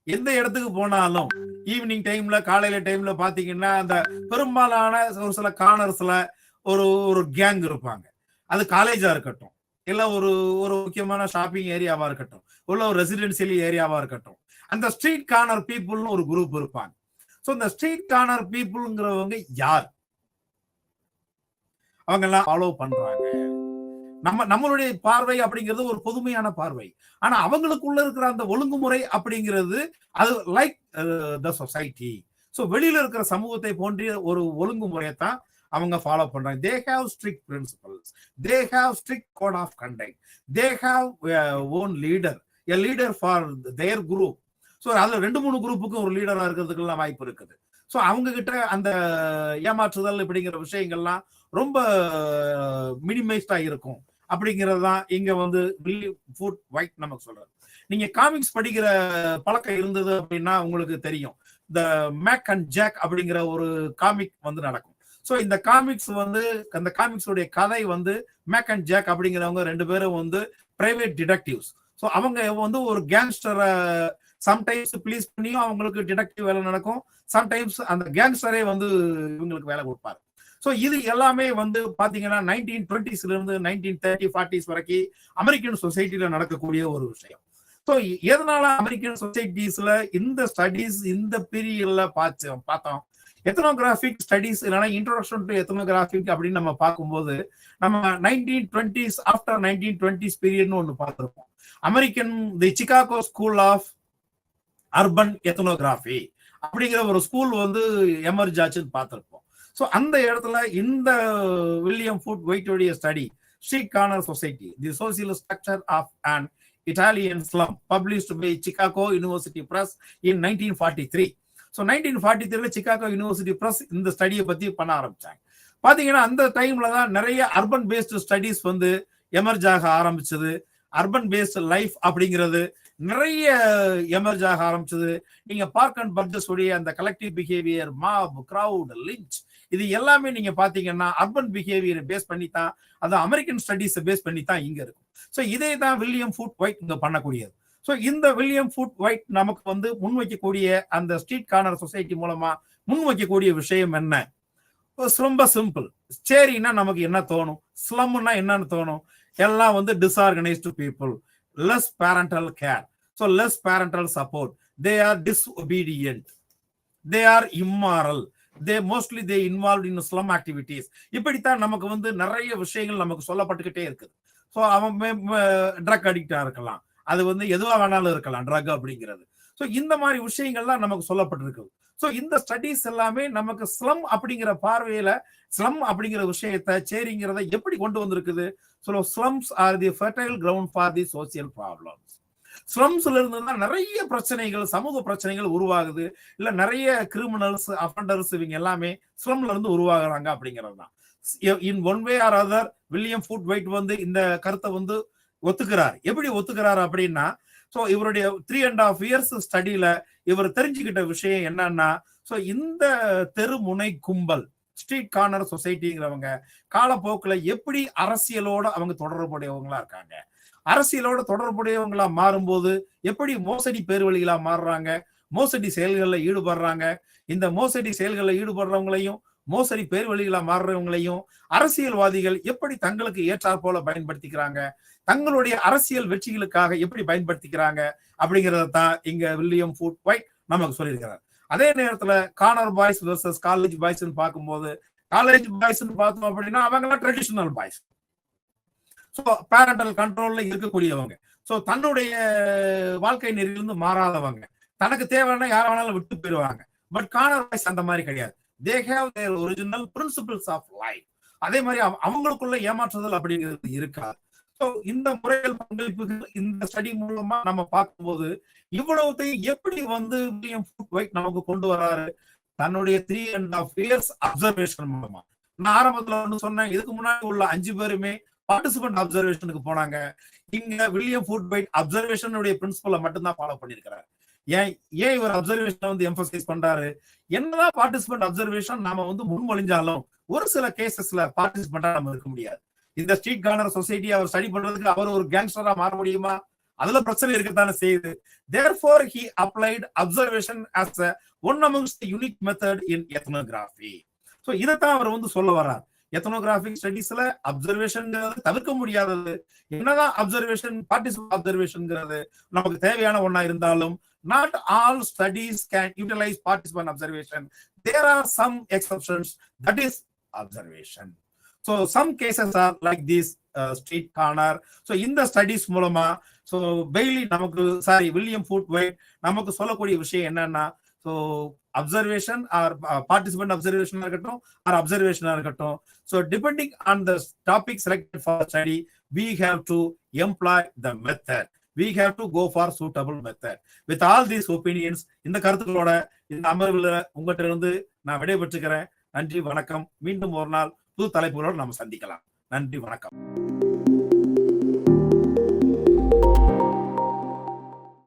எந்த இடத்துக்கு போனாலும், ஈவினிங் டைம்ல காலையில டைம்ல பாத்தீங்கன்னா அந்த பெரும்பாலான ஒரு சில கார்னர்ஸ்ல ஒரு கேங் இருப்பாங்க. அது காலேஜா இருக்கட்டும், இல்ல ஒரு முக்கியமான ஷாப்பிங் ஏரியாவா இருக்கட்டும், உள்ள ஒரு ரெசிடென்சியல் ஏரியாவா இருக்கட்டும், அந்த ஸ்ட்ரீட் கார்னர் பீப்புள்னு ஒரு குரூப் இருப்பாங்க. சோ இந்த ஸ்ட்ரீட் கார்னர் பீப்புள்ங்கிறவங்க யார்? அவங்க எல்லாம் ஃபாலோ பண்றாங்க. நம்மளுடைய பார்வை அப்படிங்கிறது ஒரு பொதுமையான பார்வை. ஆனா அவங்களுக்குள்ள இருக்கிற அந்த ஒழுங்குமுறை அப்படிங்கிறது அது லைக் த சொசைட்டி. சோ வெளியில இருக்கிற சமூகத்தை போன்ற ஒரு ஒழுங்குமுறையை தான் அவங்க ஃபாலோ பண்றாங்க. They have strict principles, they have strict code of conduct, they have own leader, a leader for their group. So அதுல 2-3 குரூப்புக்கும் ஒரு லீடரா இருக்கிறதுக்கெல்லாம் வாய்ப்பு இருக்குது. ஸோ அவங்க கிட்ட அந்த ஏமாற்றுதல் இப்படிங்கிற விஷயங்கள்லாம் ரொம்ப மினிமைஸ்டா இருக்கும் அப்படிங்கிறது தான் இங்க வந்து வில்லியம் ஃபுட் ஒயிட் நமக்கு சொல்றாரு. நீங்க காமிக்ஸ் படிக்கிற பழக்கம் இருந்தது அப்படின்னா உங்களுக்கு தெரியும், இந்த மேக் அண்ட் ஜாக் அப்படிங்கிற ஒரு காமிக் வந்து நடக்கும். ஸோ இந்த காமிக்ஸ் வந்து அந்த காமிக்ஸோடைய கதை வந்து மேக் அண்ட் ஜாக் அப்படிங்கிறவங்க 2 பேரும் வந்து பிரைவேட் டிடெக்டிவ்ஸ். ஸோ அவங்க வந்து ஒரு கேங்ஸ்டரை சம்டைம்ஸ் ப்ளீஸ் பண்ணியும் அவங்களுக்கு டிடெக்டிவ் வேலை நடக்கும், சம்டைம்ஸ் அந்த கேங்ஸ்டரே வந்து இவங்களுக்கு வேலை கொடுப்பாரு. ஸோ இது எல்லாமே வந்து பாத்தீங்கன்னா 1920s இருந்து 1930, 40s வரைக்கும் அமெரிக்கன் சொசைட்டில நடக்கக்கூடிய ஒரு விஷயம். ஸோ எதனால அமெரிக்கன் சொசைட்டிஸ்ல இந்த ஸ்டடிஸ் இந்த பீரியட்ல பார்த்தோம். எத்தனோகிராபிக் ஸ்டடிஸ் இல்லைன்னா இன்ட்ரோடக்ஷன் டு எத்தனோகிராபிக் அப்படின்னு நம்ம பார்க்கும்போது நம்ம 1920s ஆஃப்டர் 1920s பீரியட்னு ஒன்று பார்த்துருப்போம். American the Chicago school of urban ethnography அப்படிங்கிற ஒரு ஸ்கூல் வந்து எமர்ஜ் ஆச்சுன்னு பார்த்துருப்போம். ஸோ அந்த இடத்துல இந்த வில்லியம் ஃபுட் ஒயிட்டோடைய study street corner society, the social structure of an Italian slum, published by Chicago University Press in 1943. So 1943 Chicago University Press இந்த ஸ்டடியை பத்தி பண்ண ஆரம்பிச்சாங்க. பாத்தீங்கன்னா அந்த டைம்ல தான் நிறைய அர்பன் பேஸ்டு ஸ்டடிஸ் வந்து எமர்ஜ் ஆக ஆரம்பிச்சது. அர்பன் பேஸ்ட் லைஃப் அப்படிங்கிறது நிறைய எமர்ஜ் ஆக ஆரம்பிச்சது. நீங்க பார்க் அண்ட் பர்ஜஸ் உடைய அந்த collective behaviour, mob, crowd, lynch, இது எல்லாமே நீங்க பாத்தீங்கன்னா அர்பன் பிஹேவியரை பேஸ் பண்ணி தான், அது அமெரிக்கன் ஸ்டடிஸை பேஸ் பண்ணி தான் இங்க இருக்கும். ஸோ இதே தான் வில்லியம் ஃபுட் ஒயிட் இங்க பண்ணக்கூடியது. ஸோ இந்த வில்லியம் ஃபுட் ஒயிட் நமக்கு வந்து முன்வைக்கக்கூடிய அந்த ஸ்ட்ரீட் கார்னர் சொசைட்டி மூலமா முன்வைக்கக்கூடிய விஷயம் என்ன? ரொம்ப சிம்பிள். சரின்னா நமக்கு என்ன தோணும்? ஸ்லம்னா என்னன்னு தோணும்? எல்லாம் வந்து டிஸ்ஆர்கனைஸ்டு people, less parental care, so less parental support, they are disobedient, they are immoral, they involved in slum activities. இப்படித்தான் நமக்கு வந்து நிறைய விஷயங்கள் நமக்கு சொல்லப்பட்டுக்கிட்டே இருக்குது. ஸோ அவன் ட்ரக் அடிக்டா இருக்கலாம், அது வந்து எதுவா வேணாலும் இருக்கலாம் ட்ரக் அப்படிங்கிறது. ஸோ இந்த மாதிரி விஷயங்கள்லாம் நமக்கு சொல்லப்பட்டிருக்கு. ஸோ இந்த ஸ்டடிஸ் எல்லாமே நமக்கு ஸ்லம் அப்படிங்கிற பார்வையில ஸ்லம் அப்படிங்கிற விஷயத்தை சேரிங்கிறத எப்படி கொண்டு வந்திருக்குது? So slums are the fertile ground for the social problems. ஸ்லம்ஸ்ல இருந்து தான் நிறைய பிரச்சனைகள், சமூக பிரச்சனைகள் உருவாகுது. இல்ல நிறைய கிரிமினல்ஸ், அஃபண்டர்ஸ் இவங்க எல்லாமே ஸ்லம்ல இருந்து உருவாகுறாங்க அப்படிங்கிறது தான். In one way or other William Foote Whyte வந்து இந்த கருத்தை வந்து ஒத்துக்கிறார். எப்படி ஒத்துக்கிறார் அப்படின்னா, ஸோ இவருடைய 3.5 years ஸ்டடியில இவர் தெரிஞ்சுக்கிட்ட விஷயம் என்னன்னா, ஸோ இந்த தெருமுனை கும்பல் ஸ்ட்ரீட் கார்னர் சொசைட்டிங்கிறவங்க காலப்போக்கில் எப்படி அரசியலோட அவங்க தொடர்புடையவங்களா இருக்காங்க, அரசியலோட தொடர்புடையவங்களா மாறும்போது எப்படி மோசடி பேர்வழிகளா மாறுறாங்க, மோசடி செயல்களில் ஈடுபடுறாங்க. இந்த மோசடி செயல்களில் ஈடுபடுறவங்களையும் மோசடி பேர்வழிகளா மாறுறவங்களையும் அரசியல்வாதிகள் எப்படி தங்களுக்கு ஏற்றாற் போல பயன்படுத்திக்கிறாங்க, தங்களுடைய அரசியல் வெற்றிகளுக்காக எப்படி பயன்படுத்திக்கிறாங்க அப்படிங்கிறத தான் இங்க வில்லியம் ஃபுட் ஒயிட் நமக்கு சொல்லியிருக்கிறார். அதே நேரத்துல corner boys versus college boys பார்க்கும்போது, காலேஜ் பாய்ஸ் பார்த்தோம் அப்படின்னா அவங்க ட்ரெடிஷனல் பாய்ஸ். ஸோ பேரண்டல் கண்ட்ரோல்ல இருக்கக்கூடியவங்க. ஸோ தன்னுடைய வாழ்க்கை நெறியிலிருந்து மாறாதவங்க, தனக்கு தேவையான யார வேணாலும் விட்டு போயிடுவாங்க. பட் கார்னர் பாய்ஸ் அந்த மாதிரி கிடையாது. They have their original principles of life. அதே மாதிரி அவங்களுக்குள்ள ஏமாற்றுதல் அப்படிங்கிறது இருக்காது. ஸோ இந்த முறைகள் பங்களிப்புகள் இந்த ஸ்டடி மூலமா நம்ம பார்க்கும்போது இவ்வளவுத்தையும் எப்படி வந்து வில்லியம் ஃபுட்வைட் நமக்கு கொண்டு வராரு, தன்னுடைய 3.5 years அப்சர்வேஷன் மூலமா. நான் ஆரம்பத்துல ஒன்று சொன்னேன், இதுக்கு முன்னாடி உள்ள 5 பேருமே பார்ட்டிசிபென்ட் அப்சர்வேஷனுக்கு போனாங்க. இங்க வில்லியம் ஃபுட்வைட் அப்சர்வேஷனுடைய பிரின்சிபலை மட்டும்தான் ஃபாலோ பண்ணிருக்கிறாரு. ஏன் இவர் அப்சர்வேஷனை வந்து எம்பசைஸ் பண்றாரு? என்னதான் பார்ட்டிசிபென்ட் அப்சர்வேஷன் நாம வந்து முன்மொழிஞ்சாலும் ஒரு சில கேசஸ்ல பார்ட்டிசிபெண்டா நம்ம இருக்க முடியாது. இந்த ஸ்ட்ரீட் கார்னர் சொசைட்டி அவர் ஸ்டடி பண்றதுக்கு அவர் ஒரு கேங்ஸ்டரா மாற முடியுமா? அதுல பிரச்சனை இருக்கத்தானே செய்யுது. Therefore he applied observation as one amongst the unique method in ethnography. So இதைத்தான் அவர் வந்து சொல்ல வர்றார். எத்னோகிராபிக் ஸ்டடிஸ்ல அப்சர்வேஷன்ங்கிறது தவிர்க்க முடியாதது. என்னதான் அப்சர்வேஷன் பார்ட்டிசிபென்ட் அப்சர்வேஷன்ங்கிறது நமக்கு தேவையான ஒண்ணா இருந்தாலும் not all studies can utilize participant observation. There are some exceptions, that is observation. So some cases are like this street corner. So in the studies மூலமா so Bailey நமக்கு வில்லியம் ஃபுட்வைட் நமக்கு சொல்லக்கூடிய விஷயம் என்னன்னா, so observation or participant observation இருக்கட்டும் or observation இருக்கட்டும், so depending on the topic selected for study we have to employ the method. We have to go for suitable method. With all these opinions, இந்த கருத்துக்களோட இந்த அமர்வுல உங்ககிட்ட இருந்து நான் விடைபெற்றுக்கிறேன். நன்றி, வணக்கம். மீண்டும் ஒரு நாள் புது தலைப்புகளோடு நாம் சந்திக்கலாம். நன்றி, வணக்கம்.